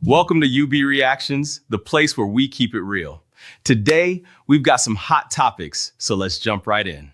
Welcome to UB Reactions, the place where we keep it real. Today, we've got some hot topics, so let's jump right in.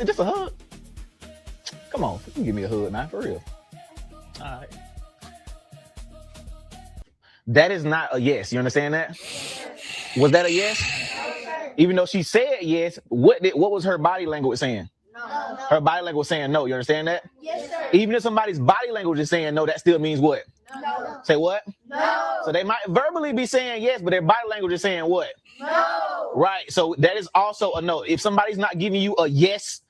Just a hug. Come on, you can give me a hug now, for real. All right. That is not a yes. You understand that? Was that a yes? Even though she said yes, what was her body language saying? No. Her body language was saying no. You understand that? Yes, sir. Even if somebody's body language is saying no, that still means what? No. Say what? No. So they might verbally be saying yes, but their body language is saying what? No. Right. So that is also a no. If somebody's not giving you a yes,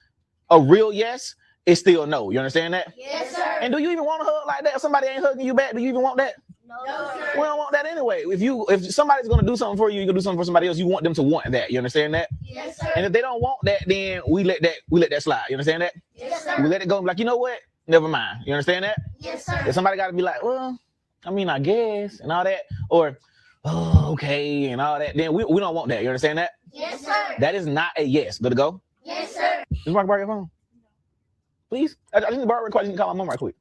a real yes, it's still no. You understand that? Yes, sir. And do you even want to hug like that? If somebody ain't hugging you back, do you even want that? No, sir. We don't want that anyway. If somebody's gonna do something for you, you can do something for somebody else. You want them to want that. You understand that? Yes, sir. And if they don't want that, then we let that slide. You understand that? Yes, sir. We let it go and be like, you know what? Never mind. You understand that? Yes, sir. If somebody got to be like, well, I mean, I guess, and all that, or oh, okay, and all that, then we don't want that. You understand that? Yes, sir. That is not a yes. Good to go? Yes, sir. Just Mark, borrow your phone. Please? I just need to borrow it real quick. I need to call my mom right quick.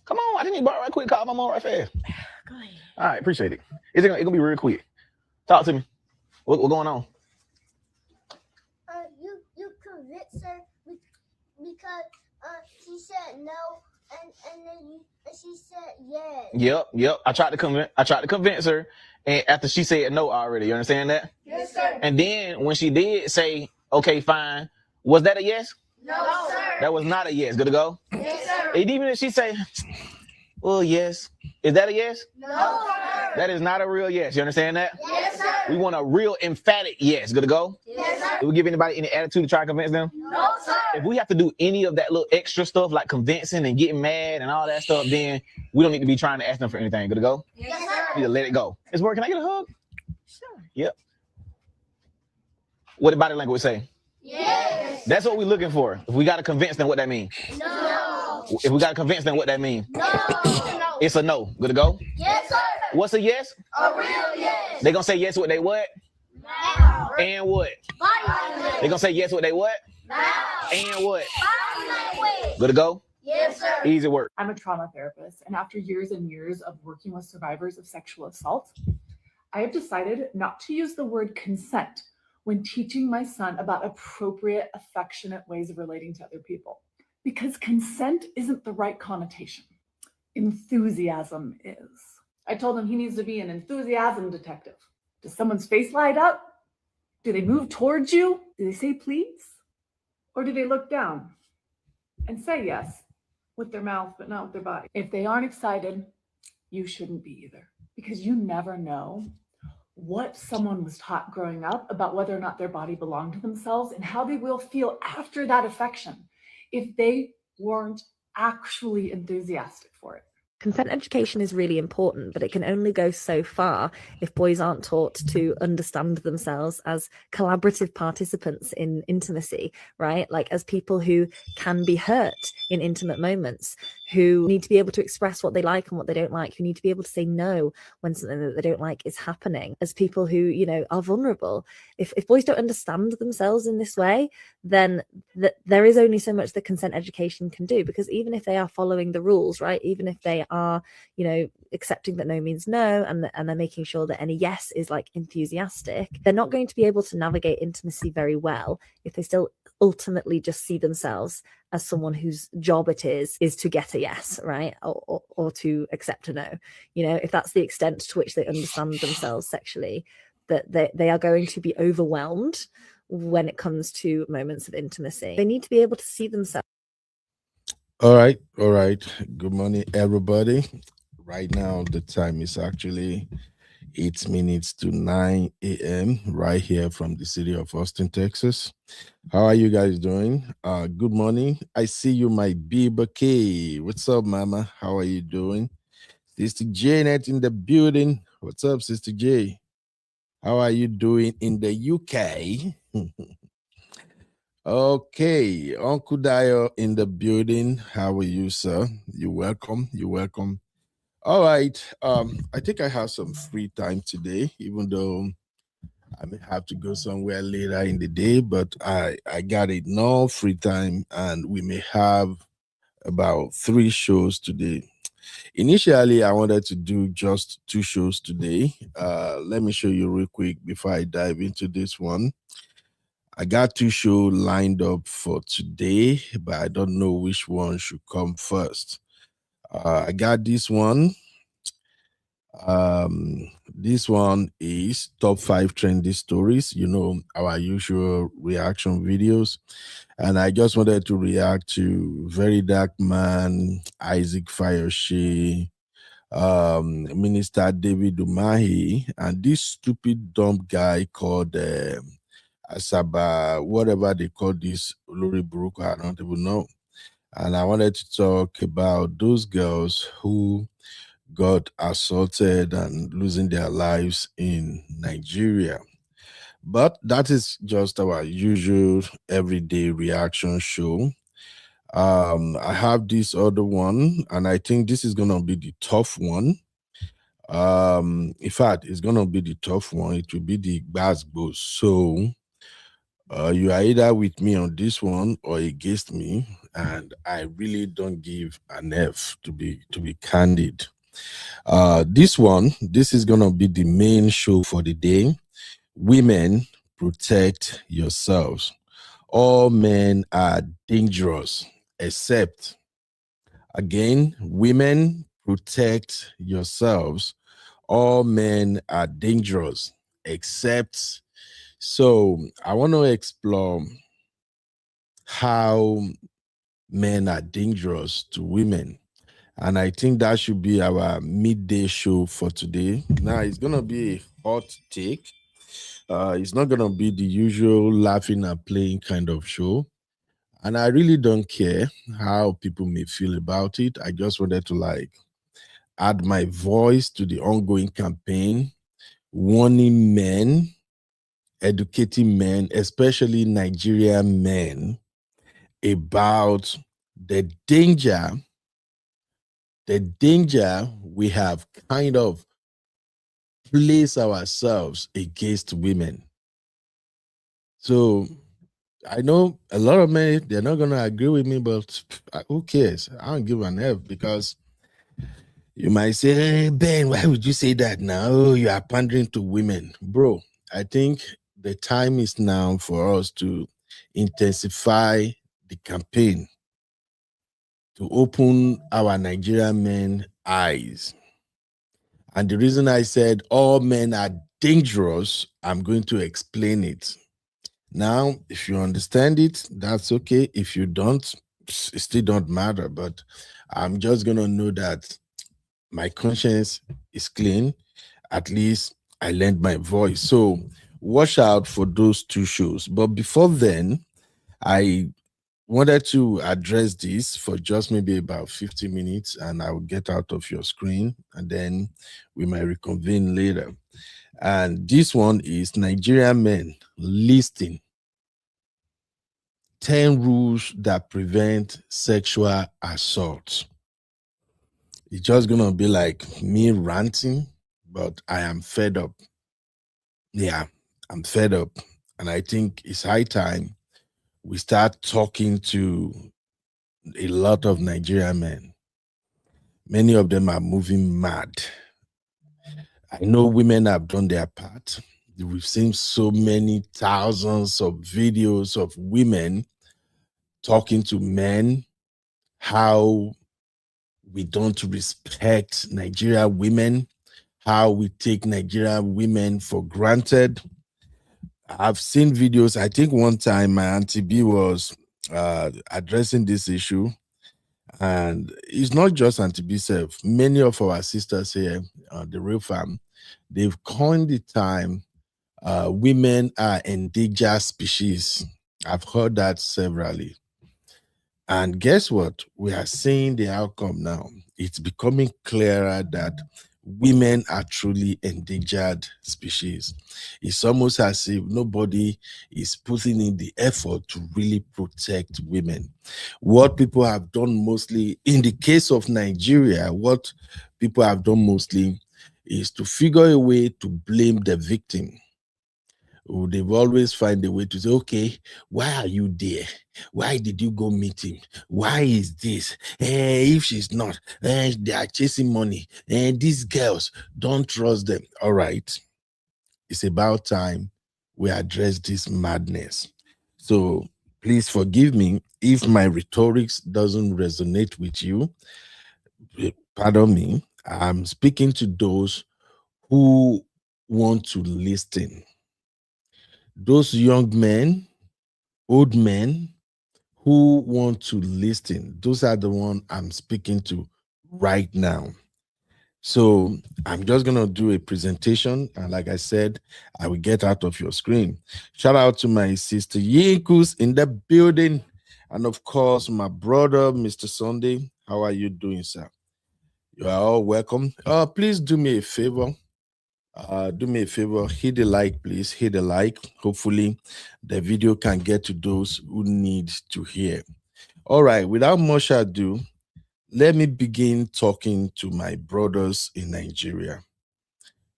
Come on, I just need to borrow it right quick. Call my mom right fast. Go ahead. All right, appreciate it. It's gonna be real quick. Talk to me. What going on? You convinced her because she said no, and then she said yes. Yep. I tried to convince her, and after she said no already, you understand that? Yes, sir. And then when she did say, okay, fine, was that a yes? No, sir. That was not a yes. Good to go? Yes, sir. And even if she say, well, yes, is that a yes? No, sir. That is not a real yes. You understand that? Yes, sir. We want a real emphatic yes. Good to go? Yes, sir. Do we give anybody any attitude to try to convince them? No, sir. If we have to do any of that little extra stuff like convincing and getting mad and all that stuff, then we don't need to be trying to ask them for anything. Good to go? Yes, We sir. need to let it go. It's working. Can I get a hug? Sure. Yep. What did body language say? Yes. That's what we're looking for. If we got to convince them what that means. No. If we got to convince them what that means. No. It's a no. Good to go? Yes, sir. What's a yes? A real yes. They going to say yes with they what? Now. And what? Body They going to say yes with they what? Now. And what? Body language. Good to go? Yes, sir. Easy work. I'm a trauma therapist, and after years and years of working with survivors of sexual assault, I have decided not to use the word consent when teaching my son about appropriate, affectionate ways of relating to other people. Because consent isn't the right connotation. Enthusiasm is. I told him he needs to be an enthusiasm detective. Does someone's face light up? Do they move towards you? Do they say please? Or do they look down and say yes with their mouth, but not with their body? If they aren't excited, you shouldn't be either. Because you never know what someone was taught growing up about whether or not their body belonged to themselves and how they will feel after that affection if they weren't actually enthusiastic for it. Consent education is really important, but it can only go so far if boys aren't taught to understand themselves as collaborative participants in intimacy, right? Like as people who can be hurt in intimate moments, who need to be able to express what they like and what they don't like, who need to be able to say no when something that they don't like is happening, as people who, you know, are vulnerable. If boys don't understand themselves in this way, then there is only so much that consent education can do, because even if they are following the rules, right, even if they are, you know, accepting that no means no, and they're making sure that any yes is like enthusiastic, they're not going to be able to navigate intimacy very well if they still ultimately just see themselves as someone whose job it is to get a yes, right, or to accept a no. You know, if that's the extent to which they understand themselves sexually, that they are going to be overwhelmed when it comes to moments of intimacy. They need to be able to see themselves. All right, all right. Good morning, everybody. Right now, the time is actually 8 minutes to 9 a.m. right here from the city of Austin, Texas. How are you guys doing? Good morning. I see you, my Biba K. What's up, Mama? How are you doing? Sister Janet in the building. What's up, Sister J? How are you doing in the UK? Okay, Uncle Dio in the building. How are you, sir? You're welcome. You're welcome. All right. I think I have some free time today, even though I may have to go somewhere later in the day, but I got enough free time, and we may have about 3 shows today. Initially, I wanted to do just 2 shows today. Let me show you real quick before I dive into this one. I got 2 shows lined up for today, but I don't know which one should come first. I got this one. This one is top 5 trendy stories, our usual reaction videos. And I just wanted to react to Very Dark Man, Isaac Fayoshe, Minister David Umahi, and this stupid dumb guy called Asaba, whatever they call this, Olori Buruku, I don't even know. And I wanted to talk about those girls who got assaulted and losing their lives in Nigeria. But that is just our usual everyday reaction show. I have this other one, and I think this is gonna be the tough one. In fact, it's gonna be the tough one. It will be the Gbasgbos. So you are either with me on this one or against me, and I really don't give an F, to be candid. This is gonna be the main show for the day. Women, protect yourselves. All men are dangerous, except, again, women, protect yourselves. All men are dangerous, except. So I want to explore how men are dangerous to women. And I think that should be our midday show for today. Now, it's going to be a hot take. It's not going to be the usual laughing and playing kind of show. And I really don't care how people may feel about it. I just wanted to add my voice to the ongoing campaign, warning men, educating men, especially Nigerian men, about the danger we have kind of placed ourselves against women. So I know a lot of men, they're not going to agree with me, but who cares? I don't give an F, because you might say, hey, Ben, why would you say that now? Oh, you are pandering to women. Bro, I think the time is now for us to intensify the campaign to open our Nigerian men eyes. And the reason I said all men are dangerous, I'm going to explain it. Now, if you understand it, that's okay. If you don't, it still don't matter. But I'm just going to know that my conscience is clean. At least I lend my voice. So watch out for those 2 shows. But before then, I wanted to address this for just maybe about 50 minutes, and I will get out of your screen, and then we might reconvene later. And this one is Nigerian men listing 10 rules that prevent sexual assault. It's just gonna be like me ranting, but I am fed up. Yeah, I'm fed up. And I think it's high time we start talking to a lot of Nigerian men. Many of them are moving mad. I know women have done their part. We've seen so many thousands of videos of women talking to men, how we don't respect Nigerian women, how we take Nigerian women for granted. I've seen videos. I think one time my auntie B was addressing this issue, and it's not just Auntie B self. Many of our sisters here, the real fam, they've coined the time women are endangered species. I've heard that severally. And guess what? We are seeing the outcome now. It's becoming clearer that women are truly endangered species. It's almost as if nobody is putting in the effort to really protect women. What people have done mostly, in the case of Nigeria, what people have done mostly is to figure a way to blame the victim. They've always find a way to say, okay, why are you there? Why did you go meet him? Why is this? If she's not, they are chasing money. And these girls, don't trust them. All right. It's about time we address this madness. So please forgive me if my rhetorics doesn't resonate with you. Pardon me. I'm speaking to those who want to listen. Those young men, old men who want to listen, those are the one I'm speaking to right now. So I'm just going to do a presentation. And like I said, I will get out of your screen. Shout out to my sister Yinkus in the building. And of course, my brother, Mr. Sunday. How are you doing, sir? You are all welcome. Please do me a favor. Hit the like, please. Hit the like. Hopefully, the video can get to those who need to hear. All right, without much ado, let me begin talking to my brothers in Nigeria.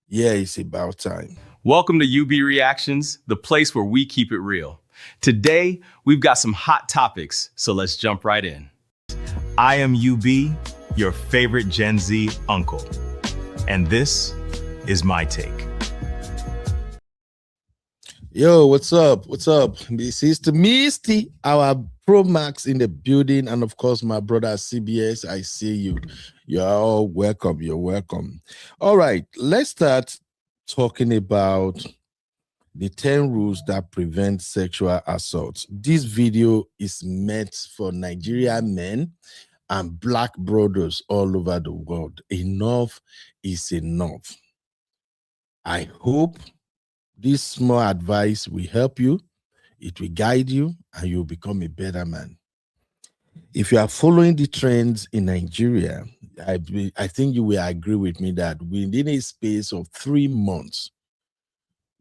Yeah, it's about time. Welcome to UB Reactions, the place where we keep it real. Today, we've got some hot topics, so let's jump right in. I am UB, your favorite Gen Z uncle, and this is my take. Yo, what's up? What's up? This is the Misty, our Pro Max in the building, and of course, my brother CBS. I see you. You're all welcome. You're welcome. All right, let's start talking about the 10 rules that prevent sexual assault. This video is meant for Nigerian men and Black brothers all over the world. Enough is enough. I hope this small advice will help you, it will guide you, and you'll become a better man. If you are following the trends in Nigeria, I think you will agree with me that within a space of 3 months,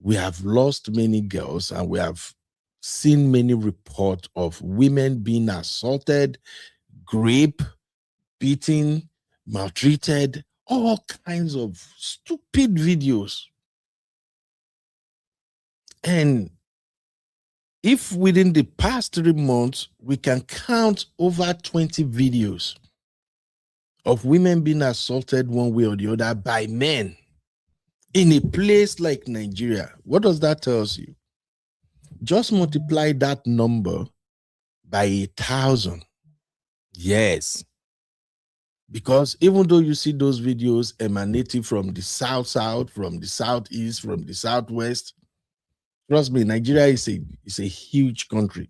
we have lost many girls and we have seen many reports of women being assaulted, raped, beaten, maltreated, all kinds of stupid videos. And if within the past 3 months, we can count over 20 videos of women being assaulted one way or the other by men in a place like Nigeria, what does that tell you? Just multiply that number by 1,000. Yes. Because even though you see those videos emanating from the south, from the southeast, from the southwest, trust me, Nigeria is a huge country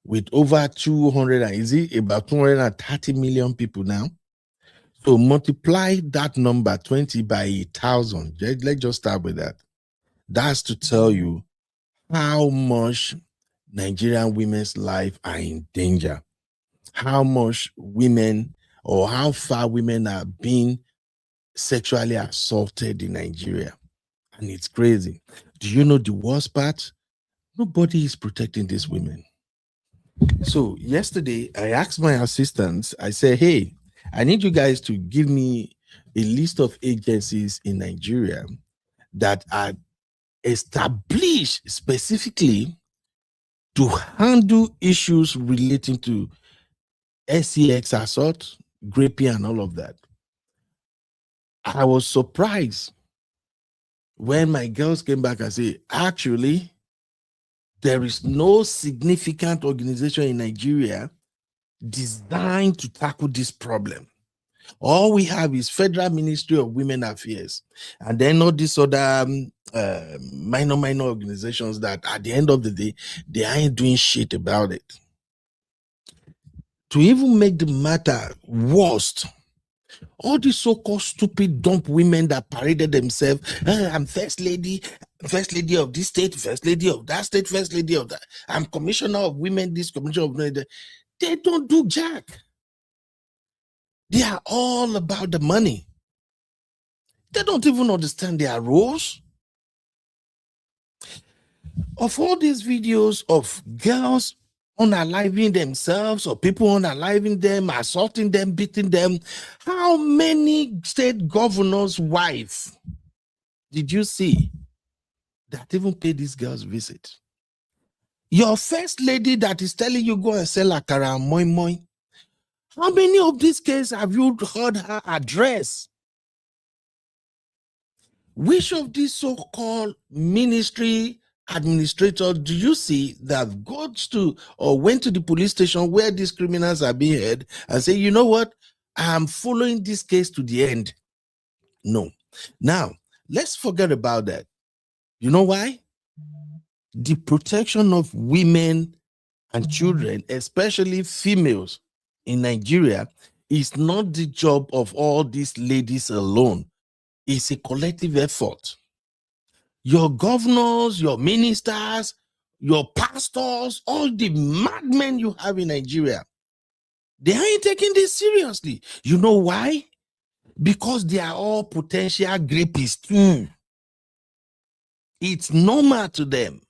with over 200, is it about 230 million people now? So multiply that number 20 by 1,000. Let's just start with that. That's to tell you how much Nigerian women's life are in danger, how much women or how far women are being sexually assaulted in Nigeria. And it's crazy. Do you know the worst part? Nobody is protecting these women. So yesterday, I asked my assistants, I said, hey, I need you guys to give me a list of agencies in Nigeria that are established specifically to handle issues relating to sex assault, raping, and all of that. I was surprised when my girls came back and said, actually, there is no significant organization in Nigeria designed to tackle this problem. All we have is Federal Ministry of Women Affairs, and then all these other minor organizations that at the end of the day, they ain't doing shit about it. To even make the matter worse, all these so-called stupid dumb women that paraded themselves, I'm first lady of this state, first lady of that state, first lady of that, I'm commissioner of women, this commissioner of women, they don't do jack. They are all about the money. They don't even understand their roles. Of all these videos of girls unaliving themselves or people unaliving them, assaulting them, beating them, how many state governors' wives did you see that even pay these girls visit? Your first lady that is telling you go and sell akara and moi moi, how many of these cases have you heard her address? Which of these so-called ministry administrators do you see that goes to or went to the police station where these criminals are being held and say, you know what, I'm following this case to the end? No. Now, let's forget about that. You know why? The protection of women and children, especially females in Nigeria, is not the job of all these ladies alone. It's a collective effort. Your governors, your ministers, your pastors, all the madmen you have in Nigeria, they ain't taking this seriously. You know why? Because they are all potential rapists. It's normal to them.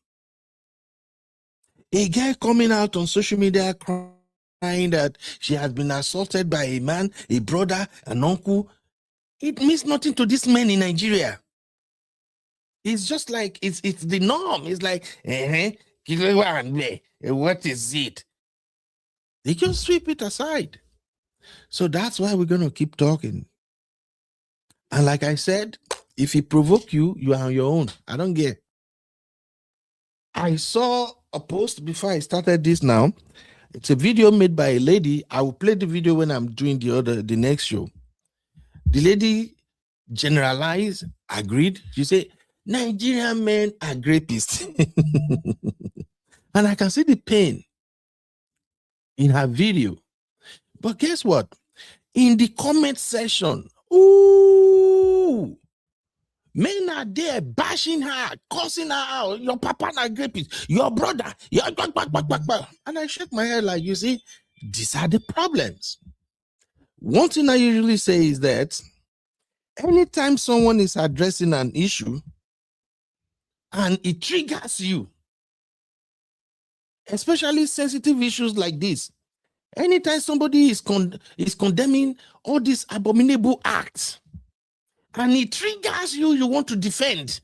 A guy coming out on social media crying that she has been assaulted by a man, a brother, an uncle, it means nothing to these men in Nigeria. It's just like it's the norm. It's like, what is it? They just sweep it aside. So that's why we're gonna keep talking. And like I said, if it provoke you, you are on your own. I don't care. I saw a post before I started this now. It's a video made by a lady. I will play the video when I'm doing the next show. The lady generalized, agreed. She said, Nigerian men are rapists. And I can see the pain in her video. But guess what? In the comment section, ooh, men are there bashing her, cursing her out. Your papa na rapist, your brother, your and I shake my head like, you see, these are the problems. One thing I usually say is that anytime someone is addressing an issue and it triggers you, especially sensitive issues like this, anytime somebody is condemning all these abominable acts and it triggers you, you want to defend,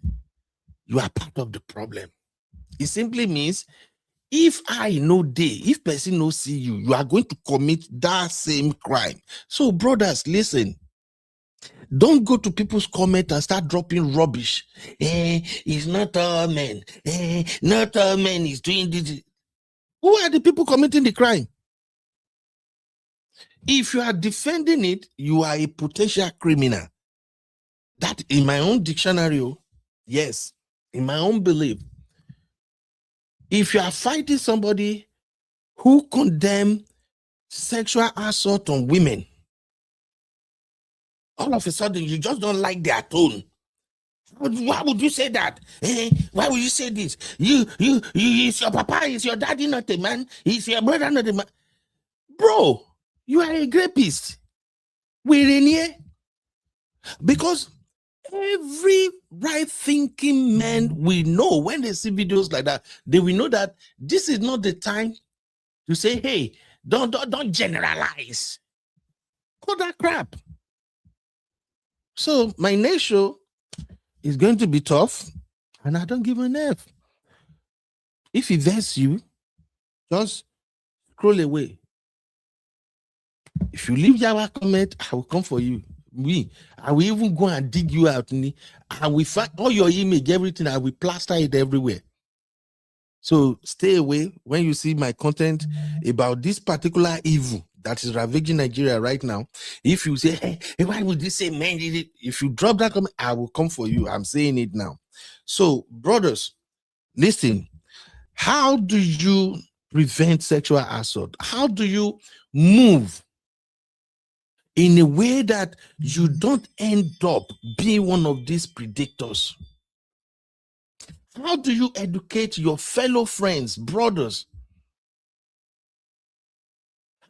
you are part of the problem. It simply means if I know day, if person no see you, you are going to commit that same crime. So brothers, listen. Don't go to people's comments and start dropping rubbish. It's not all men. Not all men is doing this. Who are the people committing the crime? If you are defending it, you are a potential criminal. That in my own dictionary, yes, in my own belief. If you are fighting somebody who condemn sexual assault on women, all of a sudden you just don't like their tone. Why would you say that? Why would you say this? You, it's your papa, it's your daddy, not a man. It's your brother, not a man. Bro, you are a rapist. We're in here. Because every right-thinking man will know when they see videos like that, they will know that this is not the time to say, hey, don't generalize. Cut that crap. So my next show is going to be tough, and I don't give an F. If it vex you, just scroll away. If you leave your comment, I will come for you. I will even go and dig you out. I will find all your image, everything. I will plaster it everywhere. So stay away when you see my content about this particular evil that is ravaging Nigeria right now, if you say, hey, why would you say men did it? If you drop that comment, I will come for you. I'm saying it now. So, brothers, listen, how do you prevent sexual assault? How do you move in a way that you don't end up being one of these predators? How do you educate your fellow friends, brothers?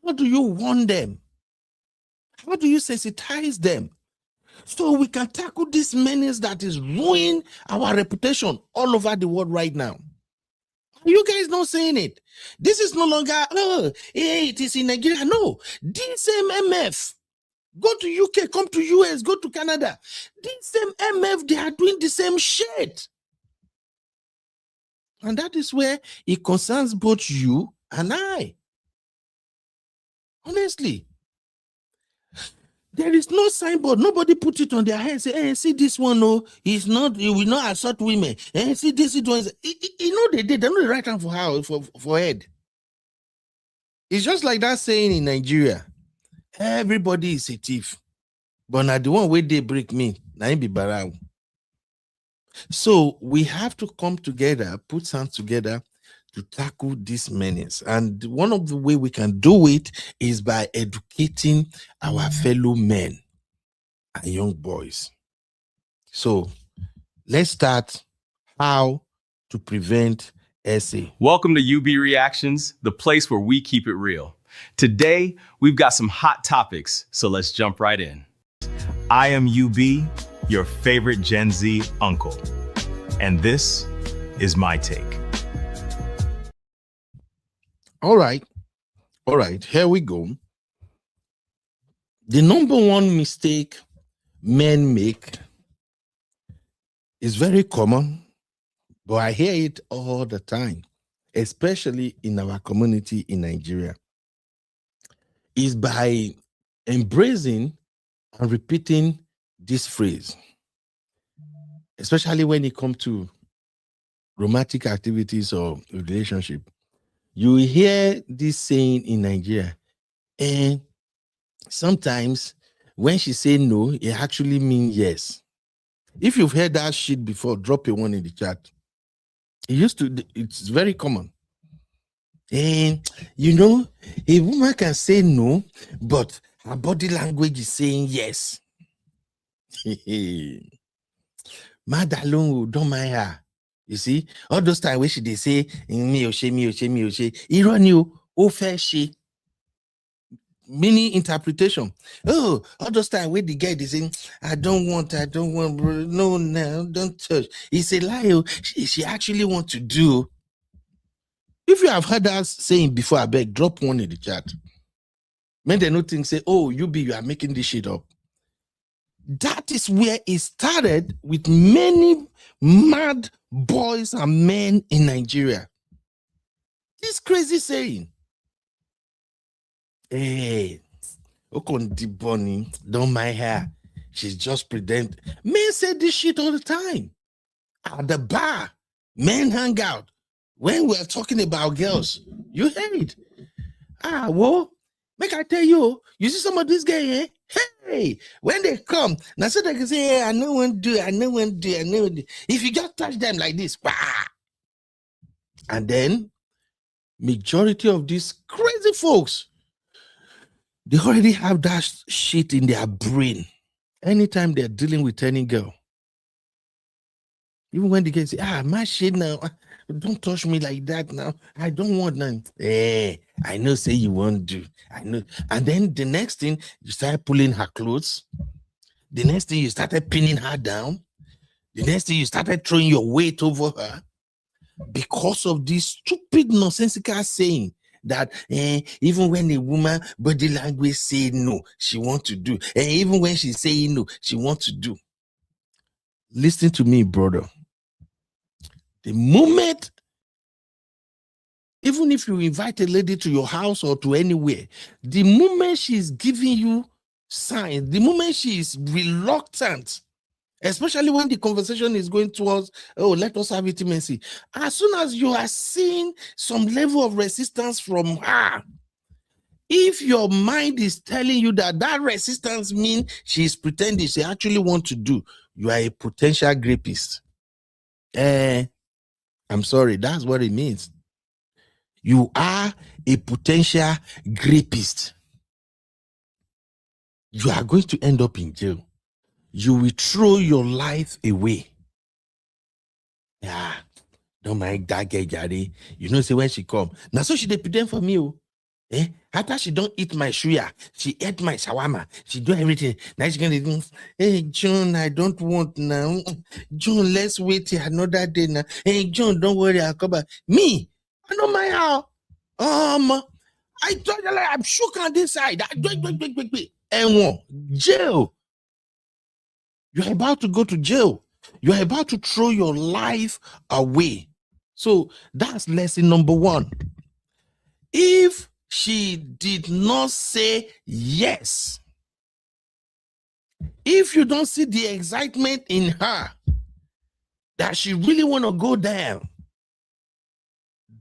How do you warn them? How do you sensitize them so we can tackle this menace that is ruining our reputation all over the world right now? You guys not saying it. This is no longer, oh, hey, it is in Nigeria. No, this same MF, go to UK, come to US, go to Canada. This same MF, they are doing the same shit. And that is where it concerns both you and I. Honestly. There is no signboard. Nobody put it on their head. Say, hey, see this one, no, he's not, he will not assault women. Hey, see this one. You know they did. They know the right hand for head. It's just like that saying in Nigeria. Everybody is a thief. But now the one where they break me, now be barang. So we have to come together, put hands together to tackle this menace. And one of the way we can do it is by educating our fellow men and young boys. So let's start how to prevent SA. Welcome to UB Reactions, the place where we keep it real. Today, we've got some hot topics, so let's jump right in. I am UB, your favorite Gen Z uncle. And this is my take. All right, here we go. The number one mistake men make is very common, but I hear it all the time, especially in our community in Nigeria, is by embracing and repeating this phrase, especially when it comes to romantic activities or relationship. You hear this saying in Nigeria, and sometimes when she say no, it actually means yes. If you've heard that shit before, drop a one in the chat. It's very common. And you know, a woman can say no, but her body language is saying yes. Madalung, don't mind her. You see, all those times where they say, me, ironiu, she. Meaning interpretation. Oh, all those times where the guy is saying, I don't want, no, don't touch. It's a lie. She actually want to do. If you have heard us saying before, I beg, drop one in the chat. Men they no think say, oh, you are making this shit up. That is where it started with many mad boys and men in Nigeria. This crazy saying. Hey, Okon don't mind her. She's just pretend. Men say this shit all the time. At the bar, men hang out. When we're talking about girls, you hear it. Well, make I tell you, you see some of these guys, eh? Hey, when they come, now so they can say, hey, I know when do, I know when do, I know when do. If you just touch them like this, bah! And then, majority of these crazy folks, they already have that shit in their brain. Anytime they're dealing with any girl. Even when they get say, my shit now, don't touch me like that now. I don't want none. Hey, I know say you won't do. I know. And then the next thing, you start pulling her clothes. The next thing, you started pinning her down. The next thing, you started throwing your weight over her. Because of this stupid nonsensical saying that even when a woman body language say no, she want to do. And even when she say no, she want to do. Listen to me, brother. The moment, even if you invite a lady to your house or to anywhere, the moment she's giving you signs, the moment she is reluctant, especially when the conversation is going towards, oh, let us have intimacy. As soon as you are seeing some level of resistance from her, If your mind is telling you that that resistance means she's pretending she actually want to do, you are a potential rapist. I'm sorry, that's what it means. You are a potential rapist. You are going to end up in jail. You will throw your life away. Yeah, don't mind that girl, Jare. You know, say when she come, now so she dey pretend for me. After she don't eat my suya, she ate my shawarma, she do everything. Now she gonna do, hey John, I don't want now. John, let's wait till another day now. Hey John, don't worry, I'll come back. Me, I know my how. I told you like I'm shook on this side. And jail. You're about to go to jail. You're about to throw your life away. So that's lesson number 1. If she did not say yes, if you don't see the excitement in her that she really want to go down,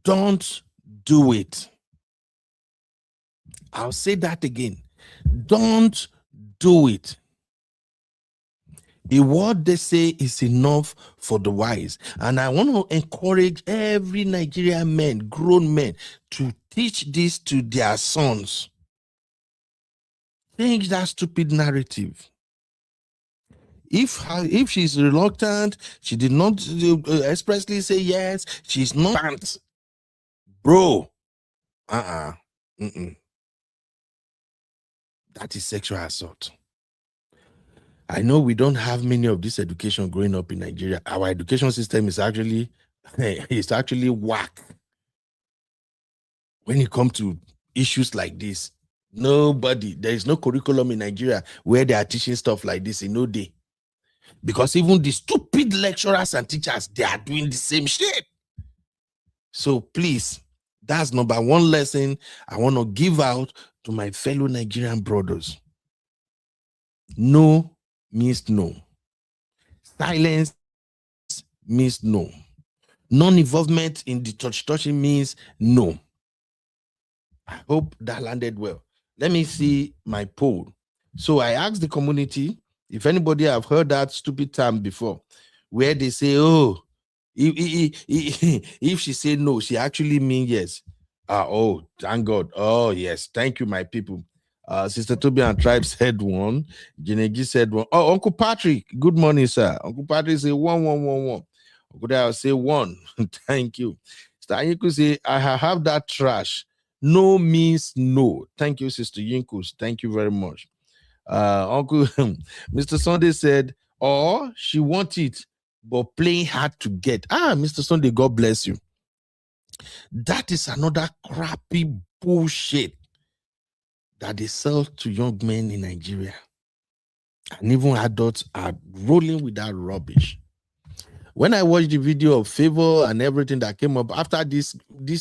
don't do it. I'll say that again. Don't do it. The word they say is enough for the wise. And I want to encourage every Nigerian man, grown men, to teach this to their sons. Change that stupid narrative. If she's reluctant, she did not expressly say yes, she's not. Bro, that is sexual assault. I know we don't have many of this education growing up in Nigeria. Our education system is actually whack when it comes to issues like this. There is no curriculum in Nigeria where they are teaching stuff like this in no day. Because even the stupid lecturers and teachers, they are doing the same shit. So please, that's number 1 lesson I want to give out to my fellow Nigerian brothers. No means no. Silence means no. Non-involvement in the touching means no. I hope that landed well. Let me see my poll. So I asked the community if anybody have heard that stupid term before, where they say, oh, if she say no, she actually mean yes. Oh, thank God. Oh, yes. Thank you, my people. Sister Toby and Tribe said 1. Jenegi said 1. Oh, Uncle Patrick, good morning, sir. Uncle Patrick say 1. Uncle Dale say 1. Thank you. Sister Yinku say, I have that trash. No means no. Thank you, Sister Yinkus. Thank you very much. Uncle Mr. Sunday said, or she want it, but playing hard to get. Mr. Sunday, God bless you. That is another crappy bullshit that they sell to young men in Nigeria. And even adults are rolling with that rubbish. When I watched the video of Favor and everything that came up after this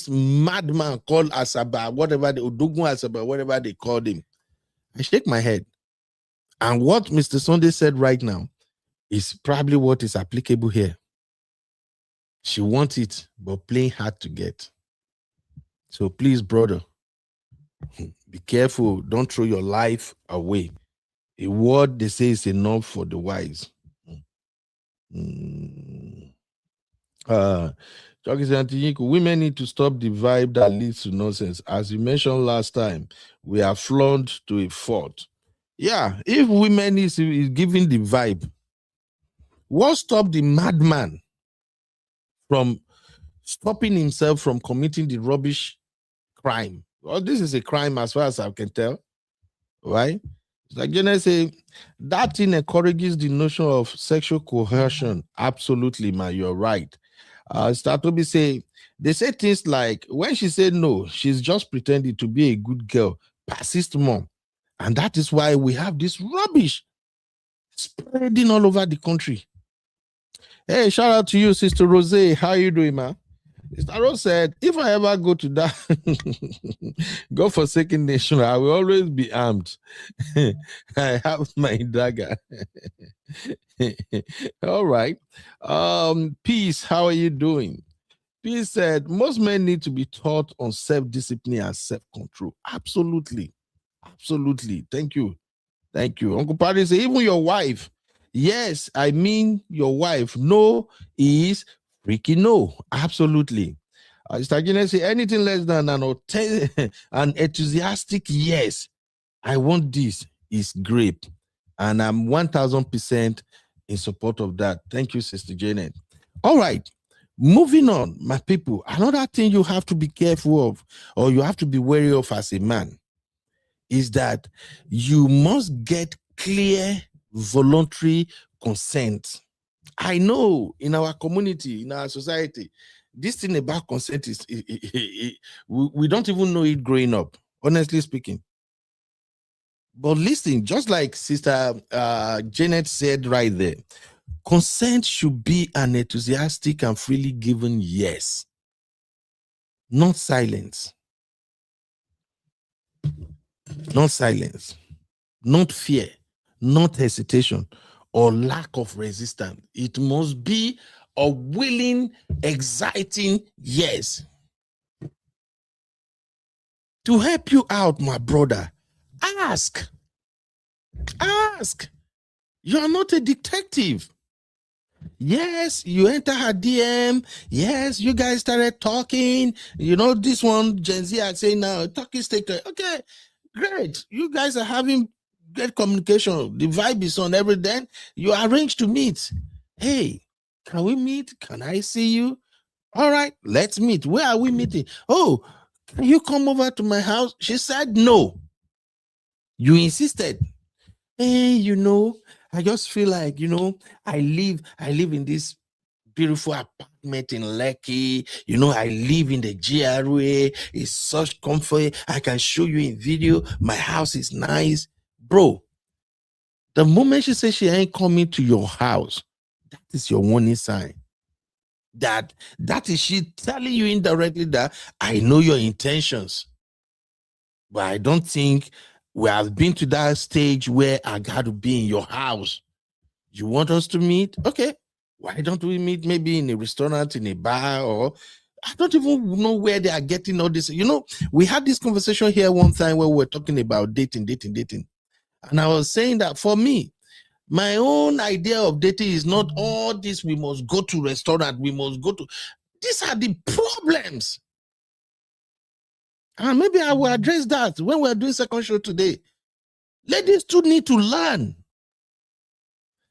madman called Asaba, Odogun Asaba, whatever they called him, I shake my head. And what Mr. Sunday said right now is probably what is applicable here. She wants it, but playing hard to get. So please, brother, be careful. Don't throw your life away. A word they say is enough for the wise. Women need to stop the vibe that leads to nonsense. As you mentioned last time, we are flawed to a fault. Yeah, if women is giving the vibe, what stopped the madman from stopping himself from committing the rubbish crime? Well, this is a crime as far as I can tell, right? It's like Jenna say, that thing encourages the notion of sexual coercion. Absolutely, man, you're right. Statobi say, they say things like, when she said no, she's just pretending to be a good girl. Persist more. And that is why we have this rubbish spreading all over the country. Hey, shout out to you, Sister Rose. How you doing, man? Sister Rose said, if I ever go to that God-forsaken nation, I will always be armed. I have my dagger. All right. Peace, how are you doing? Peace said most men need to be taught on self-discipline and self-control. Absolutely. Absolutely. Thank you. Thank you. Uncle Paddy said, even your wife. Yes, I mean your wife. No is freaking no. Absolutely. Stagina say anything less than an enthusiastic yes. I want this is great. And I'm 1000% in support of that. Thank you, Sister Janet. All right. Moving on, my people. Another thing you have to be careful of, or you have to be wary of as a man, is that you must get clear voluntary consent. I know in our community, in our society, this thing about consent is we don't even know it growing up, honestly speaking. But listen, just like Sister Janet said right there, consent should be an enthusiastic and freely given yes, not silence. Not silence, not fear, not hesitation, or lack of resistance. It must be a willing, exciting yes. To help you out, my brother, ask. Ask. You are not a detective. Yes, you enter her DM. Yes, you guys started talking. You know, this one, Gen Z, I'd say now, talking stage. Okay, great. You guys are having great communication. The vibe is on every day. You arrange to meet. Hey, can we meet? Can I see you? All right, let's meet. Where are we meeting? Oh, can you come over to my house? She said no. You insisted. Hey, you know, I just feel like, you know, I live in this beautiful apartment in Lekki. You know, I live in the GRA. It's such comfort. I can show you in video. My house is nice. Bro, the moment she says she ain't coming to your house, that is your warning sign. That is she telling you indirectly that I know your intentions, but I don't think we have been to that stage where I got to be in your house. You want us to meet? Okay. Why don't we meet maybe in a restaurant, in a bar, or I don't even know where they are getting all this. You know, we had this conversation here one time where we were talking about dating. And I was saying that for me, my own idea of dating is not all this. We must go to restaurant. We must go to. These are the problems. And maybe I will address that when we're doing second show today. Ladies too need to learn.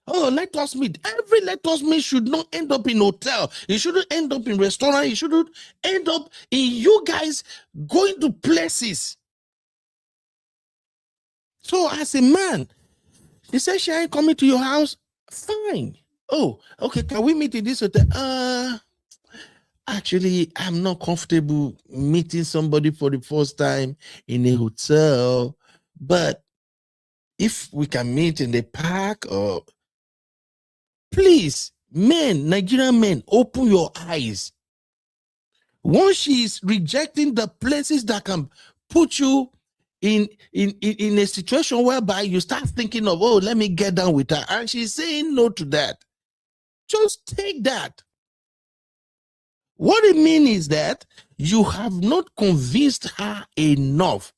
Oh, let us meet. Every let us meet should not end up in hotel. It shouldn't end up in restaurant. It shouldn't end up in you guys going to places. So as a man, she said she ain't coming to your house. Fine. Oh, okay. Can we meet in this hotel? Actually, I'm not comfortable meeting somebody for the first time in a hotel. But if we can meet in the park, or please, men, Nigerian men, open your eyes. Once she's rejecting the places that can put you in a situation whereby you start thinking of, oh, let me get down with her, and she's saying no to that, just take that. What it means is that you have not convinced her enough.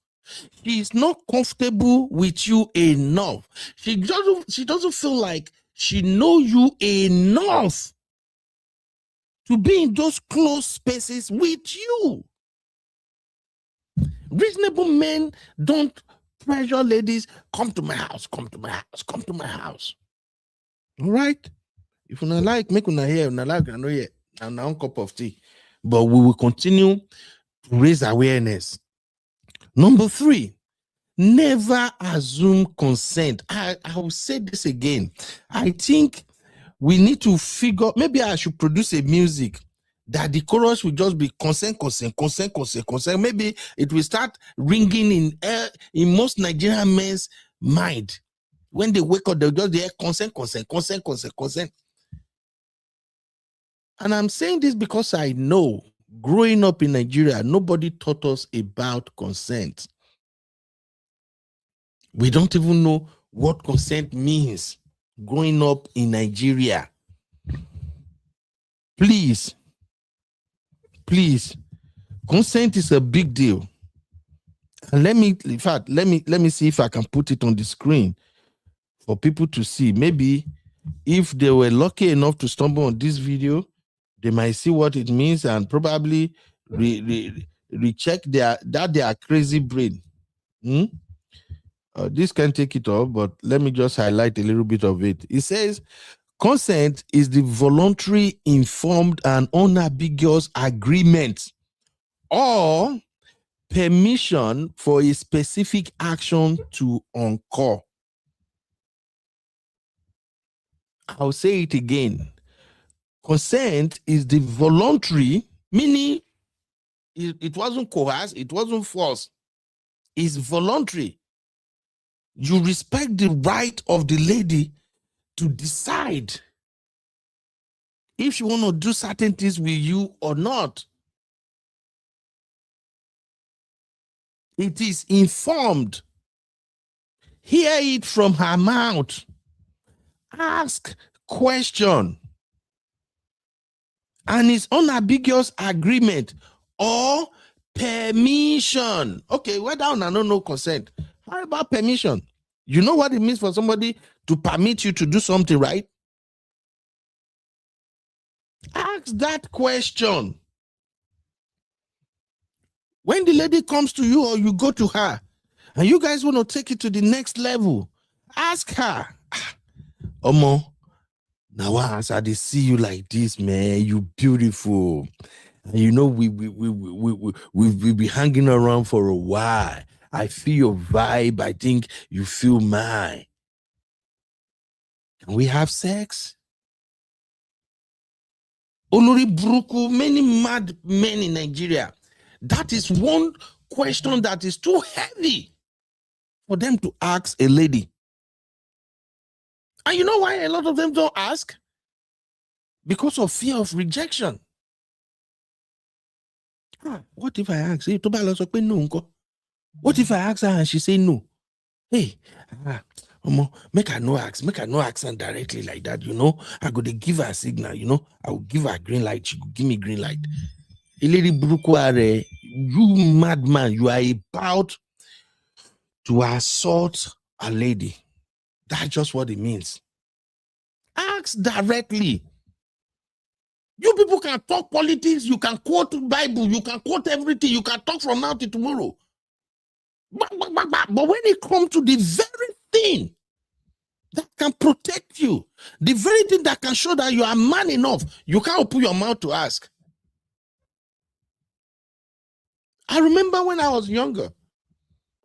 She is not comfortable with you enough. She doesn't feel like she knows you enough to be in those close spaces with you. Reasonable men don't pressure ladies, come to my house, come to my house, come to my house. All right? If you not like, make una hear, una like, I know yet. And now cup of tea. But we will continue to raise awareness. Number 3, never assume consent. I will say this again. I think we need to figure, maybe I should produce a music that the chorus will just be consent. Maybe it will start ringing in most Nigerian men's mind. When they wake up, they'll just hear consent. And I'm saying this because I know growing up in Nigeria, nobody taught us about consent. We don't even know what consent means growing up in Nigeria. Please, Please, consent is a big deal. And let me see if I can put it on the screen for people to see. Maybe if they were lucky enough to stumble on this video, they might see what it means and probably recheck their crazy brain. This can take it off, but let me just highlight a little bit of it. It says, consent is the voluntary, informed, and unambiguous agreement or permission for a specific action to occur. I'll say it again. Consent is the voluntary, meaning it wasn't coerced, it wasn't forced. It's voluntary. You respect the right of the lady to decide if she want to do certain things with you or not. It is informed. Hear it from her mouth. Ask question. And it's unambiguous agreement or permission. Okay, we're down and no consent. How about permission? You know what it means for somebody to permit you to do something, right? Ask that question. When the lady comes to you or you go to her and you guys want to take it to the next level, ask her, Omo, now once I see you like this, man, you beautiful. And you know, we've been hanging around for a while. I feel your vibe. I think you feel mine. Can we have sex? Olori Bruku, many mad men in Nigeria. That is one question that is too heavy for them to ask a lady. And you know why a lot of them don't ask? Because of fear of rejection. What if I ask? Hey, what if I ask her and she say no? Hey, make her no ask her directly like that, you know. I go to give her a signal, you know. I will give her a green light. She will give me green light. Lady Brukware, you madman, you are about to assault a lady. That's just what it means. Ask directly. You people can talk politics, you can quote the Bible, you can quote everything, you can talk from now to tomorrow. But when it comes to the very thing that can protect you, the very thing that can show that you are man enough, you can't open your mouth to ask. I remember when I was younger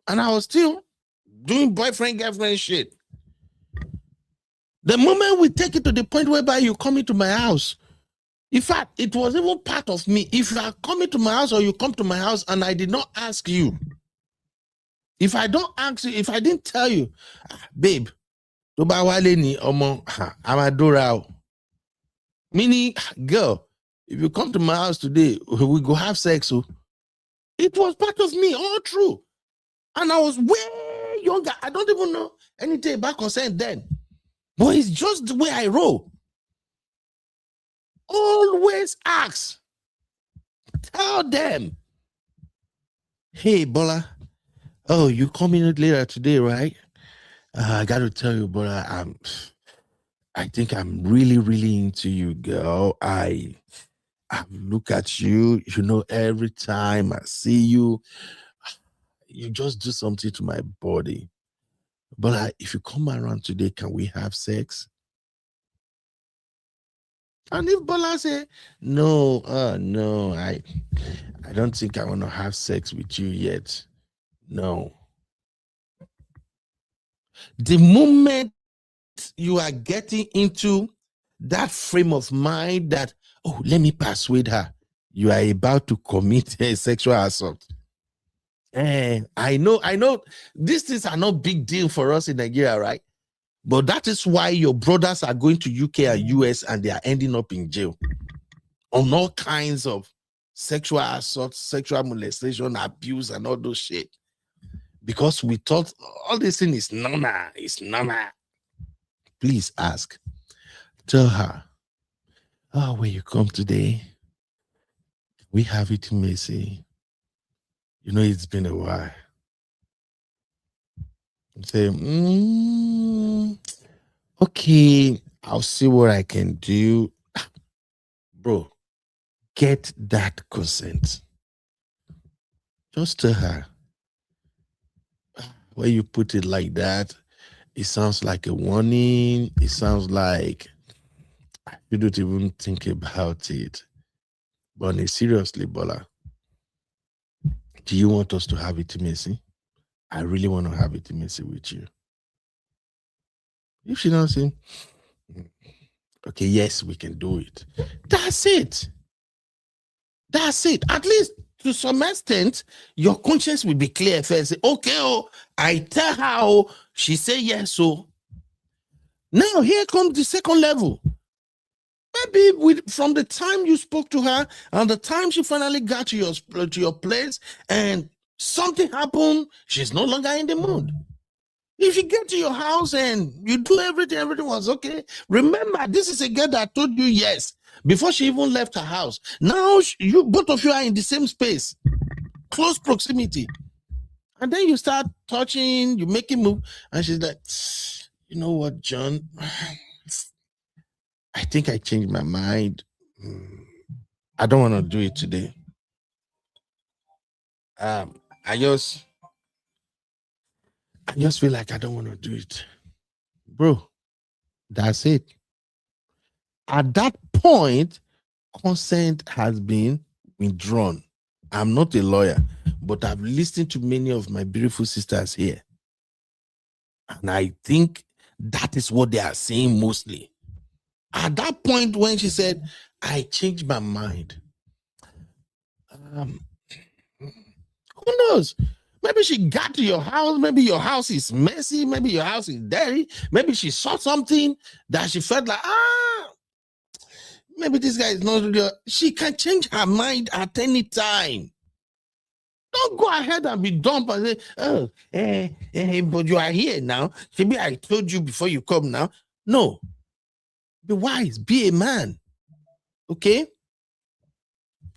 and I was still doing boyfriend, girlfriend shit. The moment we take it to the point whereby you come into my house, in fact, it was even part of me. If you are coming to my house or you come to my house and I did not ask you, if I don't ask you, if I didn't tell you, babe, I'm a dora. Meaning, girl, if you come to my house today, we go have sex. So it was part of me, all true. And I was way younger. I don't even know anything about consent then. But it's just the way I roll. Always ask. Tell them. Hey, Bola. Oh, you coming later today, right? I got to tell you, Bola, I think I'm really, really into you, girl. I look at you, you know, every time I see you, you just do something to my body. But if you come around today, can we have sex? And if Bola say, no, no, I don't think I want to have sex with you yet. No. The moment you are getting into that frame of mind that, oh, let me persuade her, you are about to commit a sexual assault. I know these things are not big deal for us in Nigeria, right? But that is why your brothers are going to UK and US and they are ending up in jail on all kinds of sexual assault, sexual molestation, abuse, and all those shit. Because we thought all this thing is normal. It's normal. Please ask. Tell her, oh, when you come today, we have intimacy. You know, it's been a while. You say, okay, I'll see what I can do. Bro, get that consent. Just tell her. When you put it like that, it sounds like a warning. It sounds like you don't even think about it. But seriously, Bola, do you want us to have intimacy? I really want to have intimacy with you. If she doesn't say, okay, yes, we can do it. That's it. That's it. At least to some extent, your conscience will be clear first. Say, okay, oh, I tell her, oh, she say yes, so now here comes the second level. Maybe from the time you spoke to her and the time she finally got to your place and something happened, she's no longer in the mood. If you get to your house and you do everything was okay, remember, this is a girl that told you yes before she even left her house. Now you both of you are in the same space, close proximity. And then you start touching, you make him move, and she's like, you know what, John? I think I changed my mind. I don't want to do it today. I just feel like I don't want to do it. Bro, that's it. At that point, consent has been withdrawn. I'm not a lawyer, but I've listened to many of my beautiful sisters here. And I think that is what they are saying mostly. At that point when she said, I changed my mind. Who knows? Maybe she got to your house. Maybe your house is messy. Maybe your house is dirty. Maybe she saw something that she felt like, maybe this guy is not really. She can change her mind at any time. Don't go ahead and be dumb and say, but you are here now. Maybe I told you before you come now. No. Be wise. Be a man. Okay?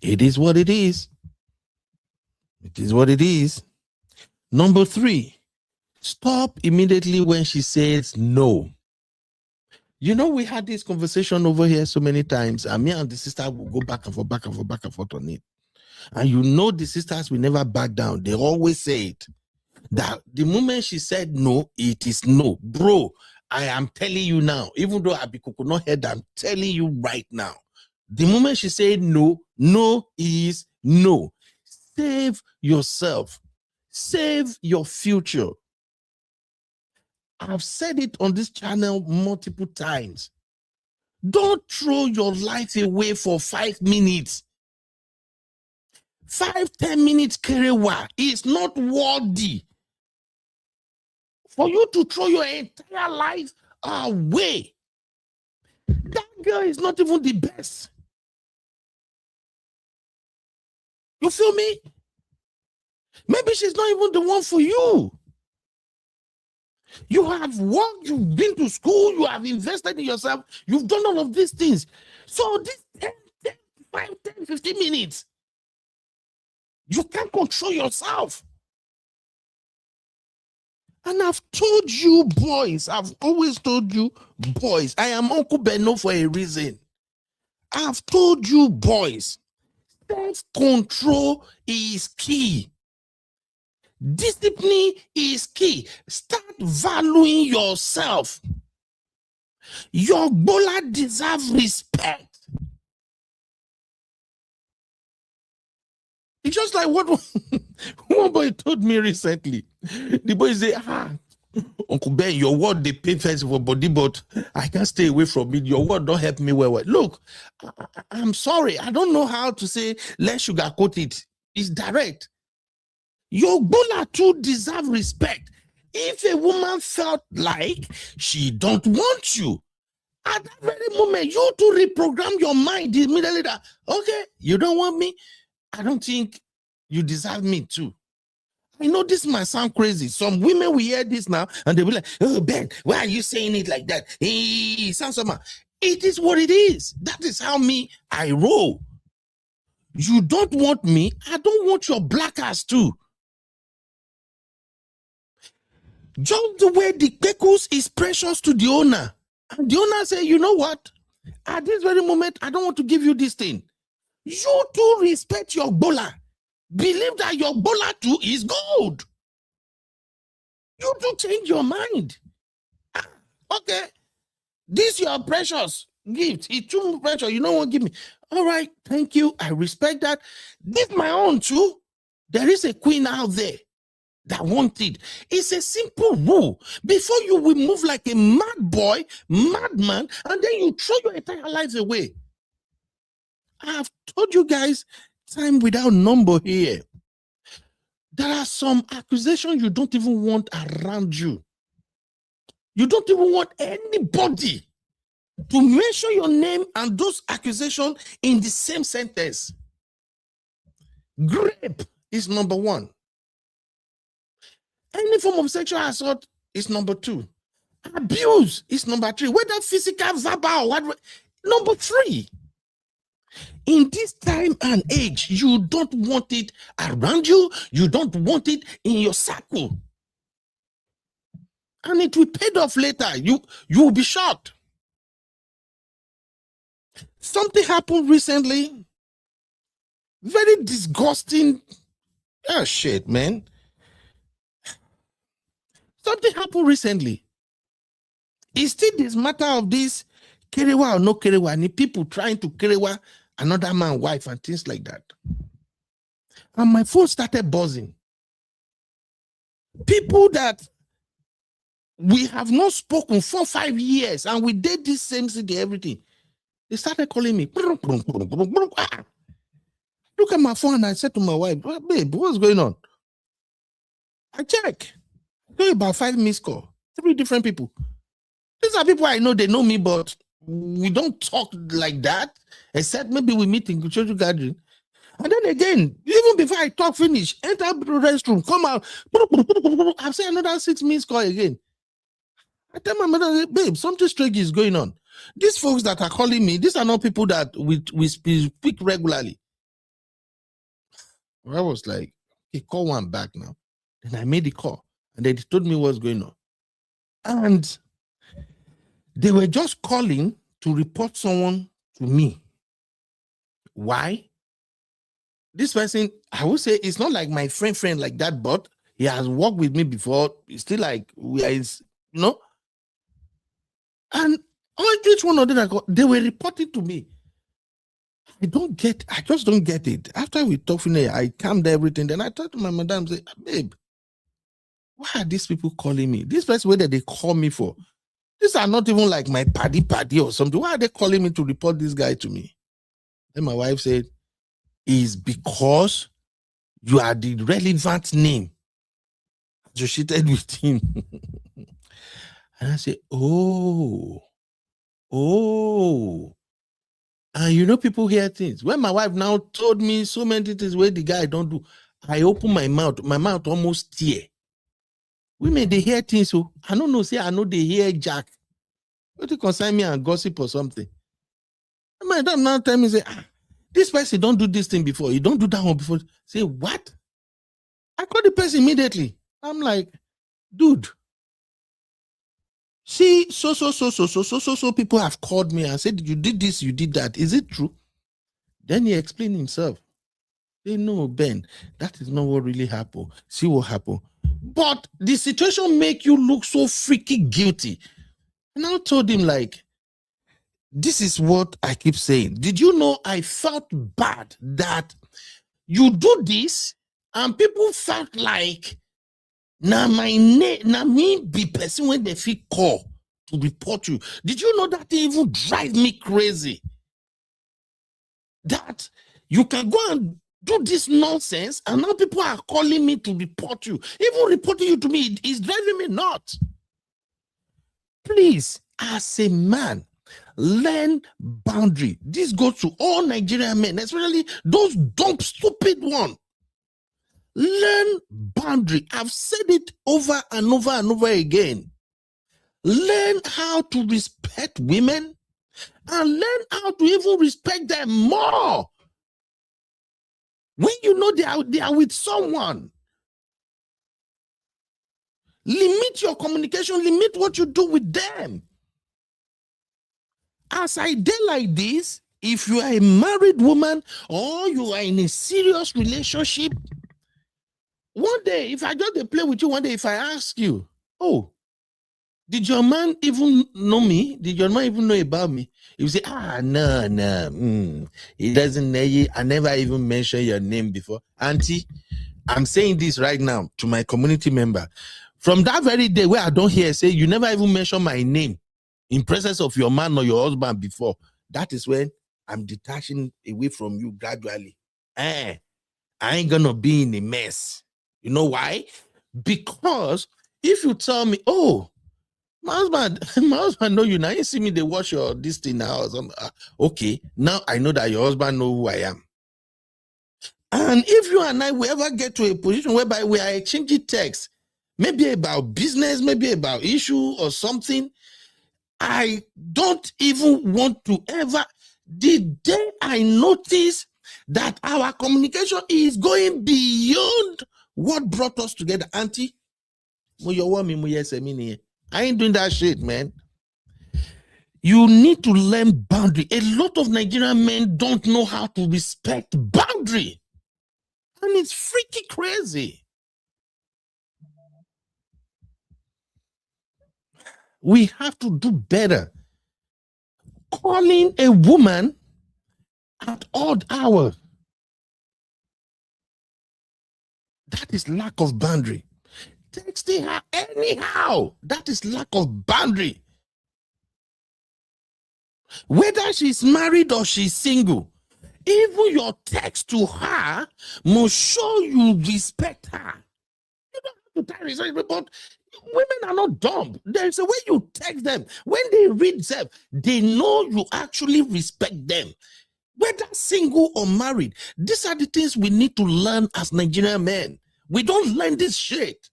It is what it is. It is what it is. Number 3, stop immediately when she says no. You know, we had this conversation over here so many times, and me and the sister will go back and forth on it. And you know, the sisters will never back down. They always say it. That the moment she said no, it is no. Bro, I am telling you now, even though I be coconut head, I'm telling you right now. The moment she said no, no is no. Save yourself. Save your future. I've said it on this channel multiple times. Don't throw your life away for 5 minutes. 5-10 minutes kerewa is not worthy for you to throw your entire life away. That girl is not even the best. You feel me? Maybe she's not even the one for you. You have worked, you've been to school, you have invested in yourself, you've done all of these things. So this 15 minutes, you can't control yourself. And I've told you, boys, I've always told you, boys, I am Uncle Benno for a reason. I've told you, boys, self-control is key. Discipline is key. Start valuing yourself. Your bola deserves respect. It's just like what one boy told me recently. The boy said, Uncle Ben, your word they pay first for body, but I can't stay away from it. Your word don't help me well. Look, I'm sorry. I don't know how to say let's sugarcoat it. It's direct. Your bola too deserve respect. If a woman felt like she don't want you, at that very moment, you to reprogram your mind immediately that, okay, you don't want me? I don't think you deserve me too. I know this might sound crazy. Some women will hear this now and they'll be like, oh, Ben, why are you saying it like that? It sounds somehow. It is what it is. That is how I roll. You don't want me, I don't want your black ass too. Just the way the kpekus is precious to the owner. And the owner say, you know what? At this very moment, I don't want to give you this thing. You too respect your bola. Believe that your bola too is gold. You do change your mind. Ah, okay, this your precious gift. It's too precious. You don't want to give me. All right, thank you. I respect that. This my own too. There is a queen out there that want it. It's a simple rule. Before you will move like a mad boy, madman, and then you throw your entire lives away. I have told you guys time without number here. There are some accusations you don't even want around you. You don't even want anybody to mention your name and those accusations in the same sentence. Grape is number one. Any form of sexual assault is number two. Abuse is number three. Whether physical, verbal, or what, number three. In this time and age, you don't want it around you. You don't want it in your circle. And it will pay off later. You will be shocked. Something happened recently. Very disgusting. Oh, shit, man. Something happened recently. It's still this matter of this kerewa or no kerewa, and people trying to kerewa another man's wife and things like that. And my phone started buzzing. People that we have not spoken for 5 years and we did this same city, everything. They started calling me. Look at my phone and I said to my wife, babe, what's going on? I check. About 5 missed calls, 3 different people. These are people I know, they know me, but we don't talk like that, except maybe we meet in social gathering. And then again, even before I talk finish, enter the restroom, come out, I've seen another 6 missed calls again. I tell my mother, babe, something strange is going on. These folks that are calling me, these are not people that we speak regularly. I was like, okay, call one back now. Then I made the call. And they told me what's going on. And they were just calling to report someone to me. Why? This person, I would say, it's not like my friend like that, but he has worked with me before. It's still like, you know? And each one of them, they were reporting to me. I just don't get it. After we talked, I calmed everything. Then I talked to my madam, say, babe, why are these people calling me? This person, where they call me for? These are not even like my paddy or something. Why are they calling me to report this guy to me? Then my wife said, it's because you are the relevant name associated with him. And I said, oh. And you know, people hear things. When my wife now told me so many things where the guy don't do, I open my mouth almost tear. Women, they hear things, so I don't know, say I know they hear Jack. What you concern me and gossip or something? My dad now tell me, say, this person don't do this thing before. You don't do that one before. Say, what? I call the person immediately. I'm like, dude. See, so people have called me and said, you did this, you did that. Is it true? Then he explained himself. Say, no, Ben, that is not what really happened. See what happened. But the situation make you look so freaking guilty. And I told him, like, this is what I keep saying. Did you know I felt bad that you do this and people felt like me be person when they feel call to report you? Did you know that even drive me crazy? That you can go and do this nonsense and now people are calling me to report you. Even reporting you to me is driving me nuts. Please, as a man, learn boundary. This goes to all Nigerian men, especially those dumb, stupid ones. Learn boundary. I've said it over and over and over again. Learn how to respect women and learn how to even respect them more. When you know they are with someone, limit your communication, limit what you do with them. As I did like this, if you are a married woman or you are in a serious relationship, one day, if I just play with you, one day, if I ask you, oh, did your man even know me? Did your man even know about me? You say, no. He doesn't know you. I never even mentioned your name before. Auntie, I'm saying this right now to my community member. From that very day where I don't hear say, you never even mention my name in presence of your man or your husband before, that is when I'm detaching away from you gradually. I ain't gonna be in a mess. You know why? Because if you tell me, oh, my husband know you now. You see me, they watch your this thing now. Okay, now I know that your husband know who I am. And if you and I will ever get to a position whereby we are exchanging texts, maybe about business, maybe about issue or something, I don't even want to ever. The day I notice that our communication is going beyond what brought us together, Auntie, I ain't doing that shit, man. You need to learn boundary. A lot of Nigerian men don't know how to respect boundary. And it's freaky crazy. We have to do better. Calling a woman at odd hours, that is lack of boundary. Texting her anyhow, that is lack of boundary. Whether she's married or she's single, even your text to her must show you respect her. You don't have to tell her, but women are not dumb. There's a way you text them. When they read them, they know you actually respect them. Whether single or married, these are the things we need to learn as Nigerian men. We don't learn this shit.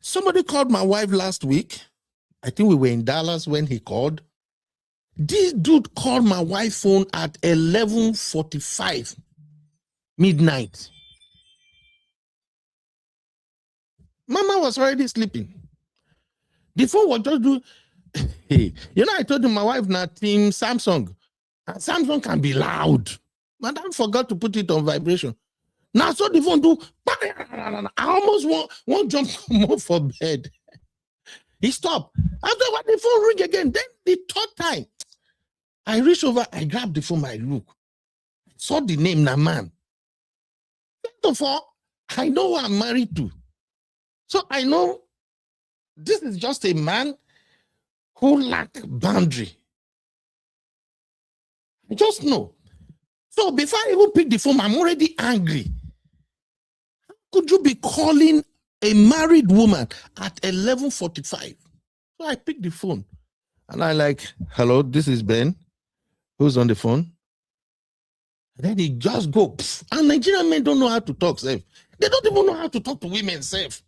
Somebody called my wife last week. I think we were in Dallas when he called. This dude called my wife's phone at 11:45 midnight. Mama was already sleeping. The phone was just doing. You know, I told him my wife now team Samsung. And Samsung can be loud. Madam forgot to put it on vibration. Now so the phone do. I almost won't jump more for bed. He stopped. After what the phone ring again, then the third time, I reach over, I grab the phone, I look. I saw the name Naman. First of all, I know who I'm married to. So I know this is just a man who lack boundary. I just know. So before I even pick the phone, I'm already angry. How could you be calling a married woman at 11:45? So I pick the phone and I like, hello, this is Ben. Who's on the phone? And then he just go, pff. And Nigerian men don't know how to talk safe. They don't even know how to talk to women safe.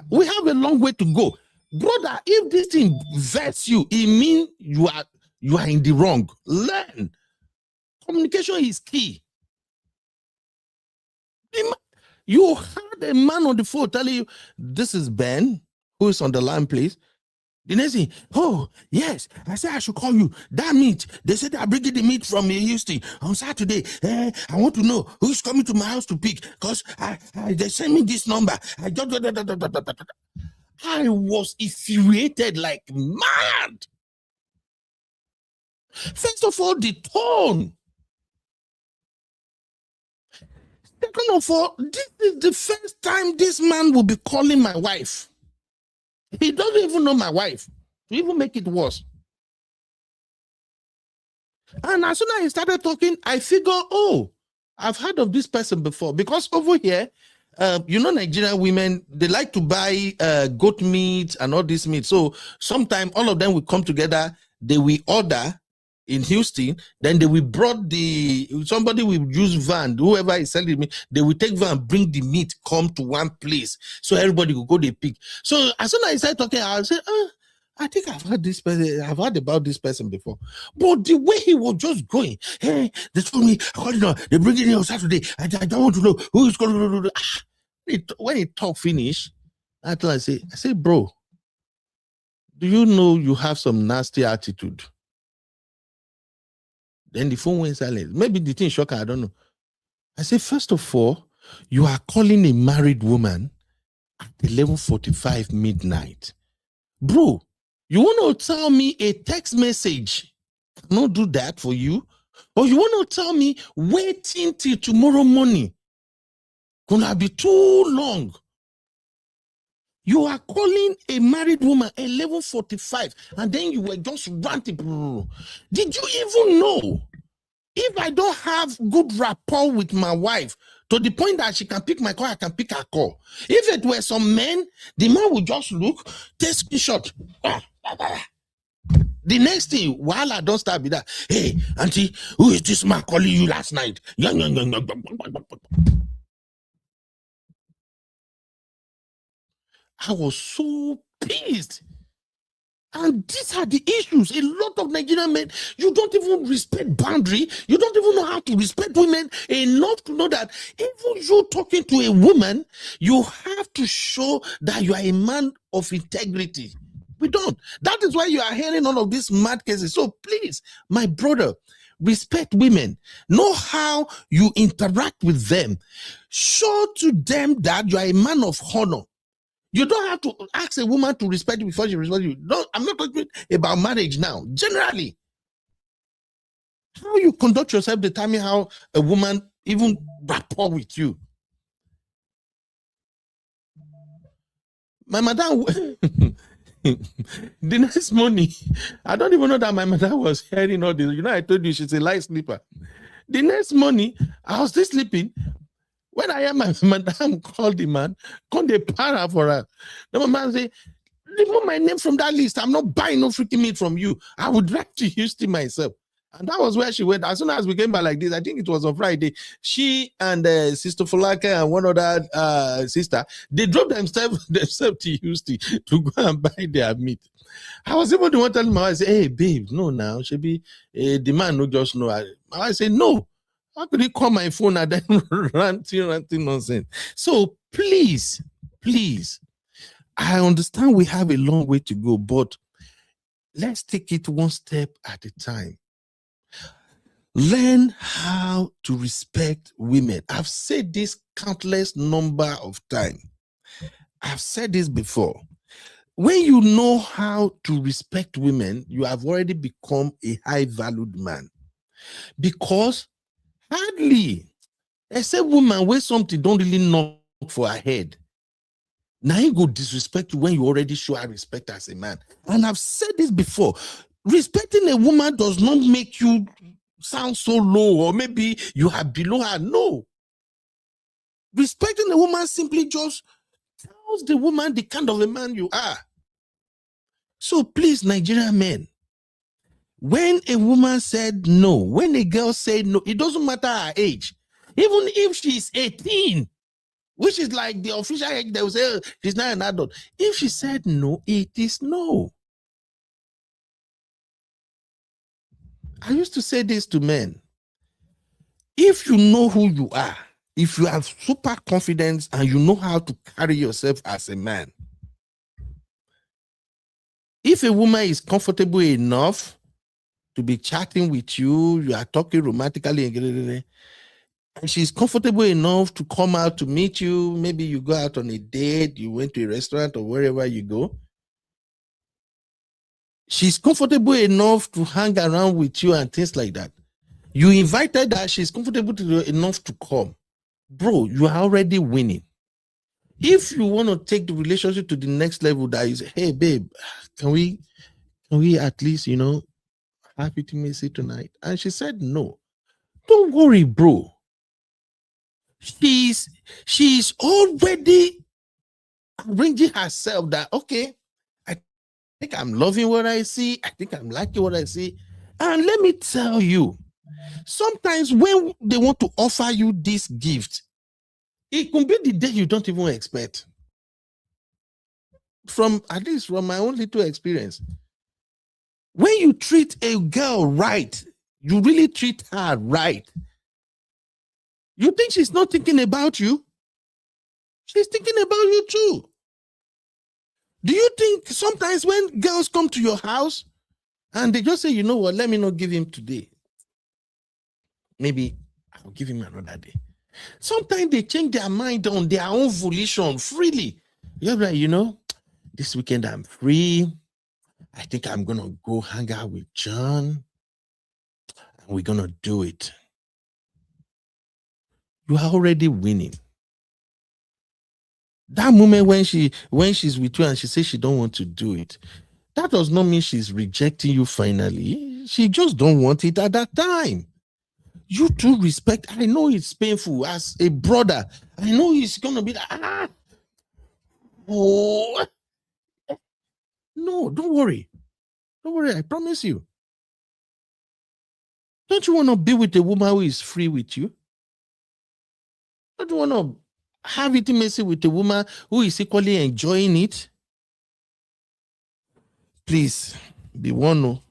We have a long way to go. Brother, if this thing vets you, it means you are in the wrong. Learn. Communication is key. You had a man on the phone telling you, this is Ben, who is on the line, please. The next thing, oh, yes, I said I should call you. That meat, they said they're bringing the meat from Houston on Saturday. I want to know who's coming to my house to pick because they sent me this number. I was infuriated like mad. First of all, the tone. Second of all, this is the first time this man will be calling my wife. He doesn't even know my wife. To even make it worse. And as soon as he started talking, I figure, oh, I've heard of this person before. Because over here, you know, Nigerian women, they like to buy goat meat and all this meat. So sometimes all of them will come together. They will order in Houston. Then they will somebody will use van. Whoever is selling me, they will take van, bring the meat, come to one place. So everybody will go, they pick. So as soon as I start talking, I'll say, I think I've heard this person, I've heard about this person before. But the way he was just going, hey, they told me, they bring it in on Saturday. I don't want to know who is going to do that. When he talk finish, I say, bro, do you know you have some nasty attitude? Then the phone went silent. Maybe the thing shocked her, I don't know. I say, first of all, you are calling a married woman at 11:45 midnight. Bro, you want to tell me a text message cannot do that for you? Or you want to tell me waiting till tomorrow morning gonna be too long? You are calling a married woman 11:45 and then you were just ranting. Did you even know if I don't have good rapport with my wife to the point that she can pick my call, I can pick her call? If it were some men, the man would just look, take screenshot. The next thing, while I don't start with that, hey, auntie, who is this man calling you last night? I was so pissed. And these are the issues. A lot of Nigerian men, you don't even respect boundary. You don't even know how to respect women enough to know that even you talking to a woman, you have to show that you are a man of integrity. We don't. That is why you are hearing all of these mad cases. So please, my brother, respect women. Know how you interact with them. Show to them that you are a man of honor. You don't have to ask a woman to respect you before she respects you. I'm not talking about marriage now. Generally, how you conduct yourself determine how a woman even rapport with you. My madam, the next morning, I don't even know that my mother was hearing all this. You know, I told you she's a light sleeper. The next morning, I was still sleeping. When I hear my madam call the man, call the para for her. The man say, remove my name from that list. I'm not buying no freaking meat from you. I would drive to Houston myself. And that was where she went. As soon as we came back like this, I think it was on Friday, she and Sister Folake and one other sister, they drove themselves to Houston to go and buy their meat. I was even the one telling my wife, say, hey, babe, no, now, she be the man no just know. My wife said, no. How could he call my phone and then ranting nonsense? So please, I understand we have a long way to go, but let's take it one step at a time. Learn how to respect women. I've said this countless number of times. I've said this before. When you know how to respect women, you have already become a high-valued man. Because hardly, except woman where something don't really knock for her head, now you go disrespect you when you already show her respect as a man. And I've said this before. Respecting a woman does not make you sound so low or maybe you are below her. No. Respecting a woman simply just tells the woman the kind of a man you are. So please, Nigerian men, when a woman said no, when a girl said no, it doesn't matter her age. Even if she's 18, which is like the official age, they will say, oh, she's not an adult. If she said no, it is no. I used to say this to men. If you know who you are, if you have super confidence and you know how to carry yourself as a man, if a woman is comfortable enough to be chatting with you, you are talking romantically, and she's comfortable enough to come out to meet you, maybe you go out on a date, you went to a restaurant or wherever you go, she's comfortable enough to hang around with you and things like that. You invited her, she's comfortable enough to come. Bro, you are already winning. If you want to take the relationship to the next level, that is, hey, babe, can we at least, have intimacy tonight? And she said no. Don't worry, bro. She's already arranging herself that, okay, I think I'm loving what I see. I think I'm liking what I see. And let me tell you, sometimes when they want to offer you this gift, it could be the day you don't even expect. from at least from my own little experience. When you treat a girl right, you really treat her right. You think she's not thinking about you? She's thinking about you too. Do you think sometimes when girls come to your house and they just say, you know what, let me not give him today. Maybe I'll give him another day. Sometimes they change their mind on their own volition freely. You're like, you know, this weekend I'm free. I think I'm going to go hang out with John. And we're going to do it. You are already winning. That moment when she's with you and she says she don't want to do it, that does not mean she's rejecting you finally. She just don't want it at that time. You too respect. I know it's painful as a brother. I know it's gonna be like, oh no, don't worry. Don't worry, I promise you. Don't you want to be with a woman who is free with you? Don't you want to have intimacy with a woman who is equally enjoying it? Please, be one. No.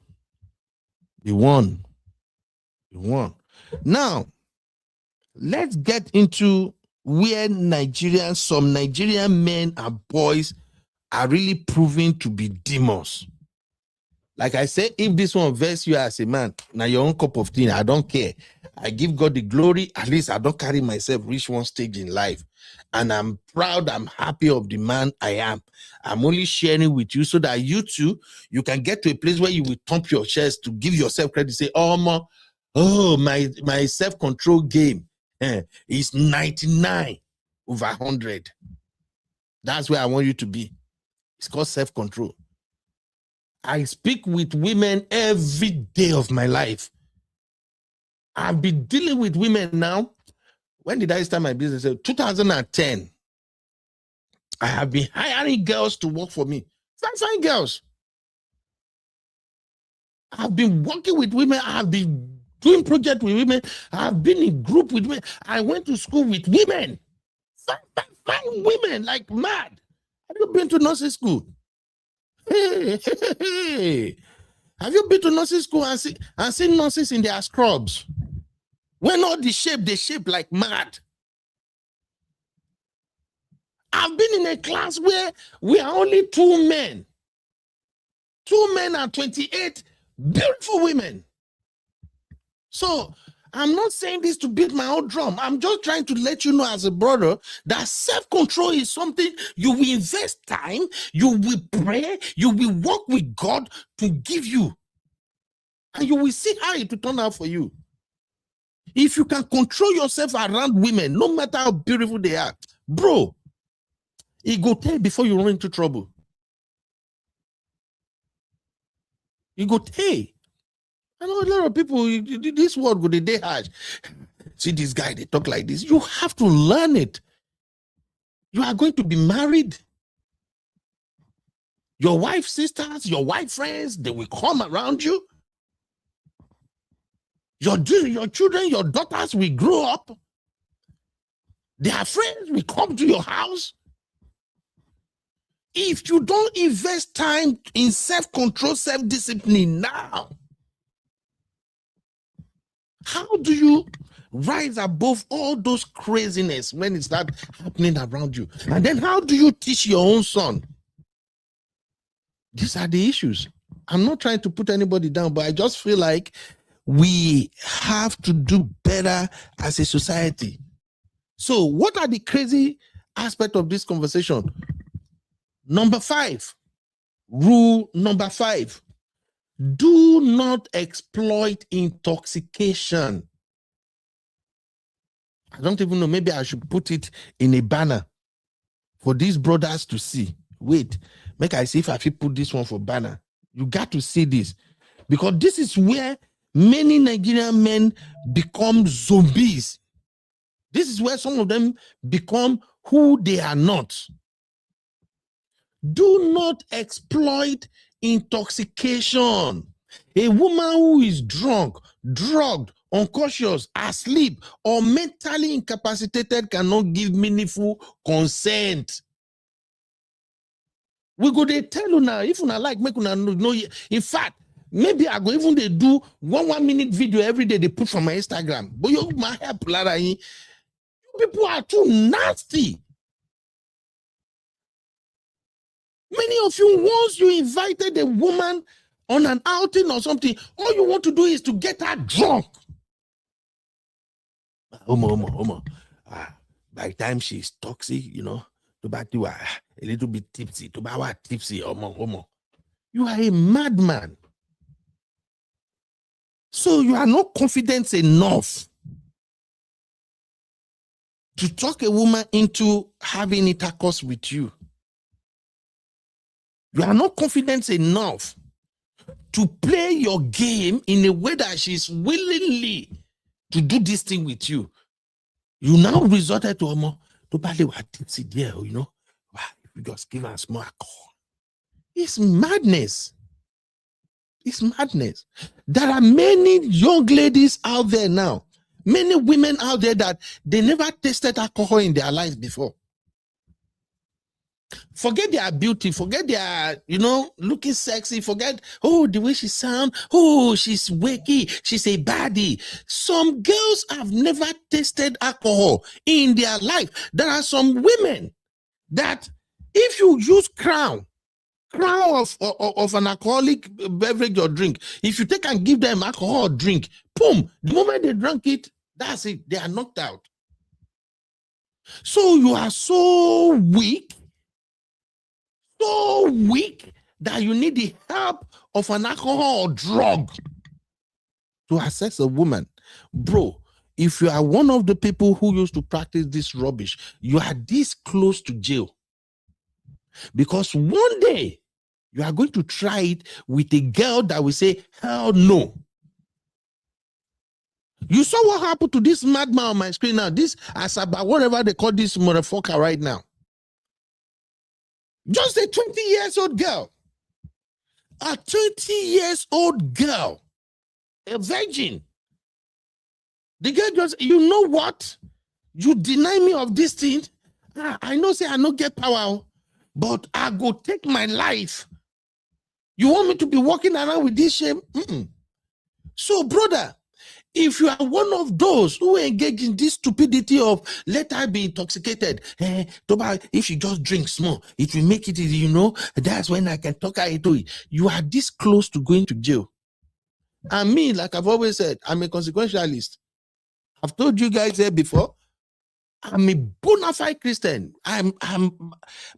Be one. Be one. Now, let's get into where some Nigerian men and boys are really proving to be demons. Like I said, if this one verse you as a man, now your own cup of tea, I don't care. I give God the glory. At least I don't carry myself reach one stage in life. And I'm proud, I'm happy of the man I am. I'm only sharing with you so that you too, you can get to a place where you will thump your chest to give yourself credit. Say, my self-control game is 99 over 100. That's where I want you to be. It's called self-control. I speak with women every day of my life. I've been dealing with women now. When did I start my business? 2010. I have been hiring girls to work for me. Fine girls. I've been working with women. I've been doing projects with women. I've been in group with women. I went to school with women. Fine women, like mad. Have you been to nursing school? Hey. Have you been to nursing school and seen nurses in their scrubs? When all they shape like mad. I've been in a class where we are only 2 men. 2 men and 28 beautiful women. So I'm not saying this to beat my own drum. I'm just trying to let you know as a brother that self-control is something you will invest time, you will pray, you will work with God to give you. And you will see how it will turn out for you. If you can control yourself around women, no matter how beautiful they are, bro, it go tell before you run into trouble. You go tell. I know a lot of people, this word go they harsh. See this guy, they talk like this. You have to learn it. You are going to be married. Your wife's sisters, your wife friends, they will come around you. Your children, your daughters will grow up. Their friends will come to your house. If you don't invest time in self-control, self-discipline now, how do you rise above all those craziness when it starts happening around you? And then how do you teach your own son? These are the issues. I'm not trying to put anybody down, but I just feel like we have to do better as a society. So what are the crazy aspects of this conversation? Number 5, rule number 5, do not exploit intoxication. I don't even know, maybe I should put it in a banner for these brothers to see. Wait, make I see if I fit put this one for banner. You got to see this, because this is where many Nigerian men become zombies. This is where some of them become who they are not. Do not exploit intoxication. A woman who is drunk, drugged, unconscious, asleep, or mentally incapacitated cannot give meaningful consent. We go they tell you now, if you not like, make you know. In fact, maybe I go even they do 1 minute video every day they put from my Instagram. But you my help, Lara. You people are too nasty. Many of you, once you invited a woman on an outing or something, all you want to do is to get her drunk. Homo. By the time she's toxic, you know, to back to a little bit tipsy, to back tipsy, homo. You are a madman. So you are not confident enough to talk a woman into having intercourse with you. You are not confident enough to play your game in a way that she's willingly to do this thing with you. You now resorted to badly what tipsy there, you know. If you just give her a small alcohol. It's madness. It's madness. There are many young ladies out there now, many women out there that they never tasted alcohol in their lives before. Forget their beauty, forget their, you know, looking sexy, forget, oh, the way she sounds, oh, she's wakey, she's a baddie. Some girls have never tasted alcohol in their life. There are some women that if you use crown of an alcoholic beverage or drink, if you take and give them alcohol or drink, boom, the moment they drink it, that's it, they are knocked out. So you are so weak that you need the help of an alcohol or drug to access a woman. Bro, if you are one of the people who used to practice this rubbish, you are this close to jail. Because one day, you are going to try it with a girl that will say, hell no. You saw what happened to this madman on my screen now. This Asaba, whatever they call this motherfucker right now. Just a 20 years old girl. A 20 years old girl. A virgin. The girl just, you know what? You deny me of this thing. I know say I no get power, but I go take my life. You want me to be walking around with this shame? So, brother, if you are one of those who engage in this stupidity of let her be intoxicated, if she just drinks more, it will make it, you know, that's when I can talk her into it. You are this close to going to jail. And me, like I've always said, I'm a consequentialist. I've told you guys here before, I'm a bona fide Christian.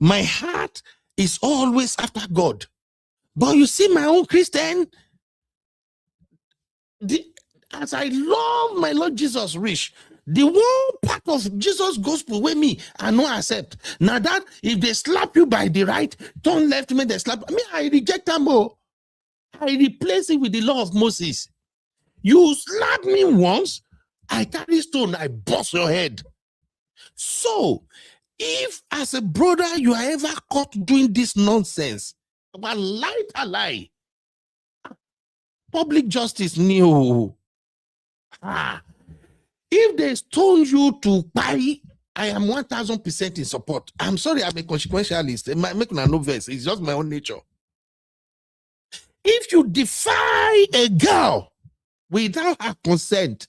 My heart is always after God. But you see, my own Christian, as I love my Lord Jesus rich, the one part of Jesus gospel with me, I no accept. Now that if they slap you by the right, turn left, me they slap. I reject them all. I replace it with the law of Moses. You slap me once, I carry stone, I bust your head. So, if as a brother you are ever caught doing this nonsense, but lie, public justice new. If they stone you to buy, I am 1000% in support. I'm sorry, I'm a consequentialist. It might make no verse. It's just my own nature. If you defy a girl without her consent,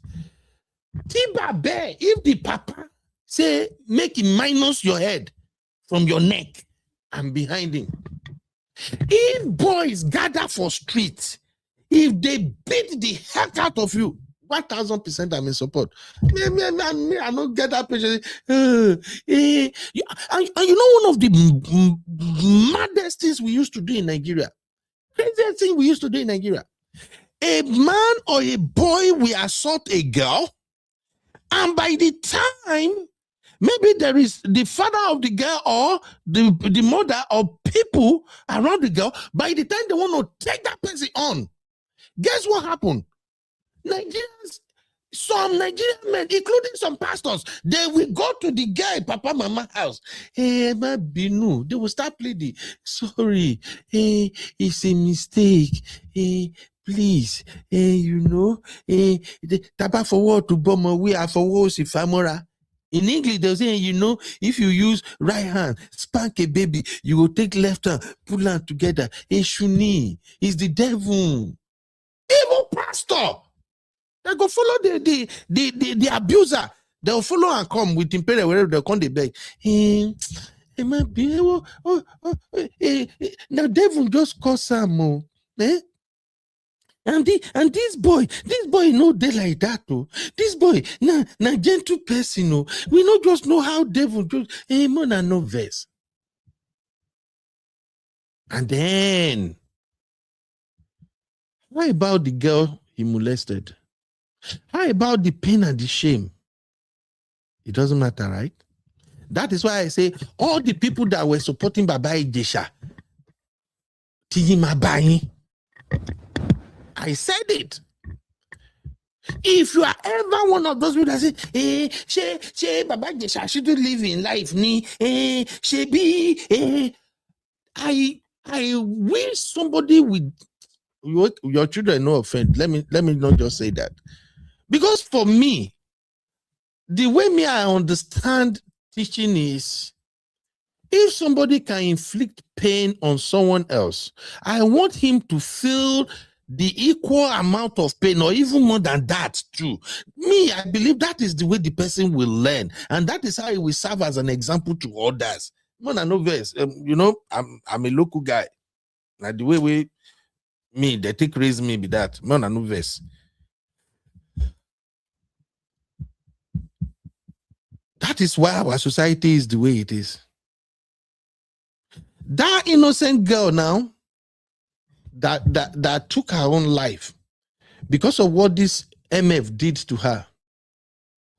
Tiba bear, if the papa say make him minus your head from your neck and behind him. If boys gather for streets, if they beat the heck out of you, 1000% I'm in support. Me, I don't get that picture. And you know one of the maddest things we used to do in Nigeria, craziest thing we used to do in Nigeria, a man or a boy will assault a girl, and by the time maybe there is the father of the girl or the mother or people around the girl, by the time they want to take that person on, guess what happened? Nigerians, some Nigerian men, including some pastors, they will go to the guy, Papa, Mama house. Hey, my Binu, they will start pleading. Sorry, hey, it's a mistake. Hey, please, hey, you know, hey, the taba for what to bomb we are for what if Amora. In English, they'll say, if you use right hand, spank a baby, you will take left hand, pull hand together. Shuni is the devil. Evil pastor. They go follow the abuser. They'll follow and come with him parent wherever they'll come they beg. Now devil just cause some eh? And this boy no dey like that oh. This boy na gentle person oh. We not just know how devil just man and no verse. And then how about the girl he molested? How about the pain and the shame? It doesn't matter, right? That is why I say all the people that were supporting Baba Ijesha, I said it. If you are ever one of those people that say, she Baba Ijesha shouldn't live in life, I wish somebody with your children, no offense. Let me not just say that. Because for me, the way I understand teaching is, if somebody can inflict pain on someone else, I want him to feel the equal amount of pain or even more than that too. Me, I believe that is the way the person will learn. And that is how it will serve as an example to others. Man, I know verse. I'm a local guy. Now the way they take raise me be that. Man, I know verse. That is why our society is the way it is. That innocent girl now that took her own life because of what this MF did to her.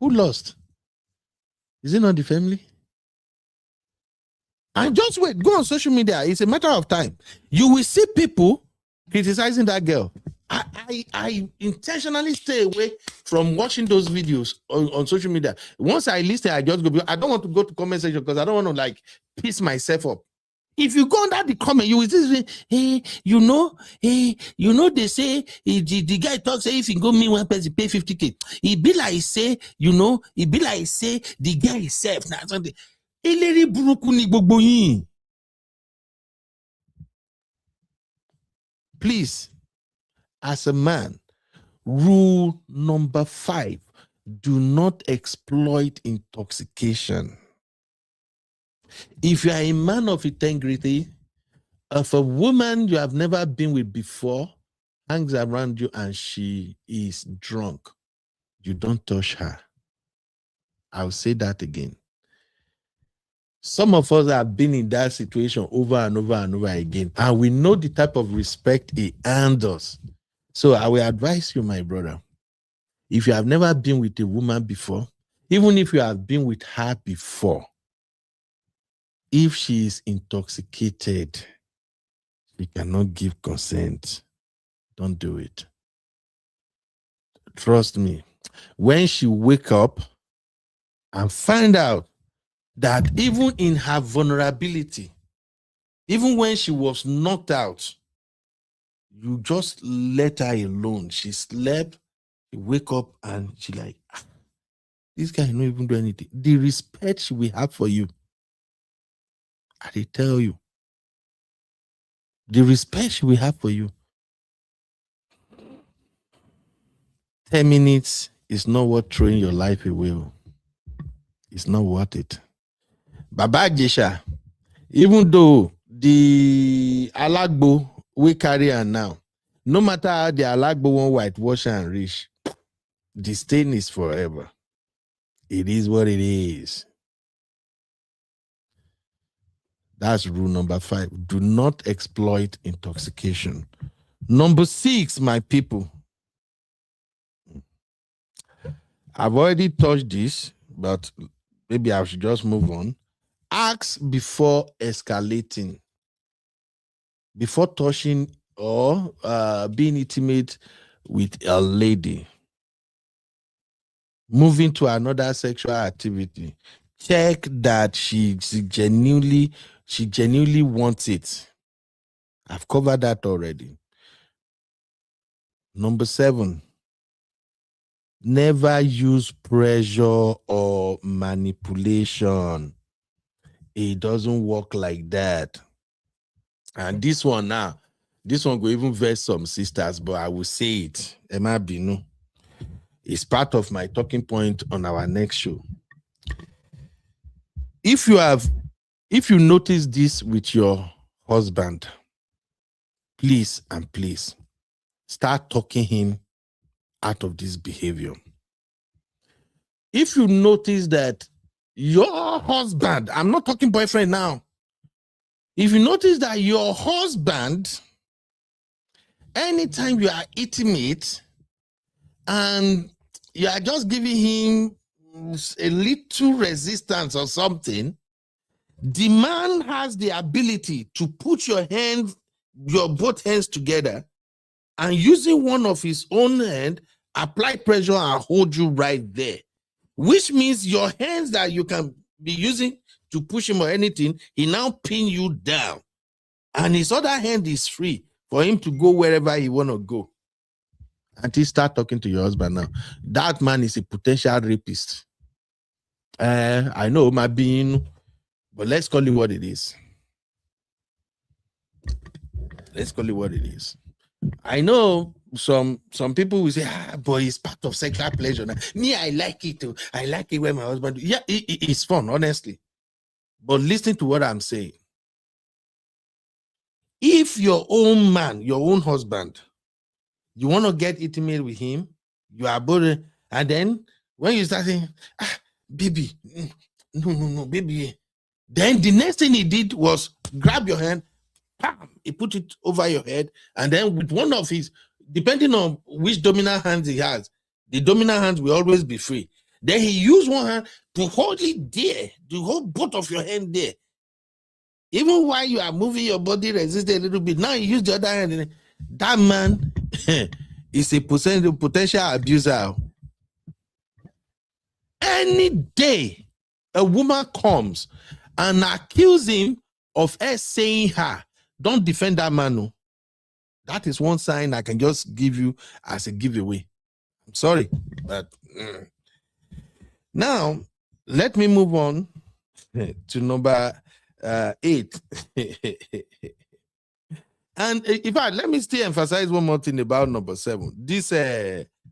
Who lost? Is it not the family? And just wait, go on social media. It's a matter of time. You will see people criticizing that girl. I intentionally stay away from watching those videos on social media. Once I listen, I just go. I don't want to go to comment section because I don't want to piss myself up. If you go under the comment, you will say, they say the guy talks, say if you go meet one person, pay 50K. It be like say, the guy is safe. Now something. Please, as a man, rule number 5, do not exploit intoxication. If you are a man of integrity, if a woman you have never been with before hangs around you and she is drunk, you don't touch her. I'll say that again. Some of us have been in that situation over and over and over again, and we know the type of respect it earns us. So I will advise you, my brother, if you have never been with a woman before, even if you have been with her before, if she is intoxicated, she cannot give consent, don't do it. Trust me, when she wake up and find out that even in her vulnerability, even when she was knocked out, you just let her alone. She slept, she wake up and she like, this guy not even do anything. The respect she will have for you, I dey tell you, the respect she will have for you. 10 minutes is not worth throwing your life away. It's not worth it. Baba Ijesha, even though the Alagbo we carry her now, no matter how the Alagbo won't whitewash and reach, the stain is forever. It is what it is. That's rule number 5. Do not exploit intoxication. Number 6, my people. I've already touched this, but maybe I should just move on. Ask before escalating. Before touching or being intimate with a lady. Moving to another sexual activity. Check that she genuinely wants it. I've covered that already. Number 7. Never use pressure or manipulation. It doesn't work like that. And this one now, this one will even vex some sisters, but I will say it. Emma Binu. It's part of my talking point on our next show. If you notice this with your husband, please and please start talking him out of this behavior. If you notice that your husband, I'm not talking boyfriend now, if you notice that your husband, anytime you are eating it and you are just giving him a little resistance or something, the man has the ability to put your both hands together and using one of his own hand, apply pressure and hold you right there. Which means your hands that you can be using to push him or anything, he now pin you down. And his other hand is free for him to go wherever he want to go. Until start talking to your husband now. That man is a potential rapist. I know my being, but let's call it what it is. Let's call it what it is. I know some people will say, but it's part of sexual pleasure. Now, me, I like it too. I like it when my husband. Yeah, it's fun, honestly. But listen to what I'm saying. If your own man, your own husband, you want to get intimate with him, you are both, and then when you start saying, baby, no, baby, then the next thing he did was grab your hand, bam, he put it over your head, and then with one of his, depending on which dominant hand he has, the dominant hand will always be free. Then he used one hand to hold it there, to hold both of your hand there. Even while you are moving your body, resist a little bit. Now you use the other hand. That man is a potential abuser. Any day a woman comes and accuses him of her saying her, don't defend that man. No. That is one sign I can just give you as a giveaway. I'm sorry, but now let me move on to number 8. And in fact, let me still emphasize one more thing about number 7. This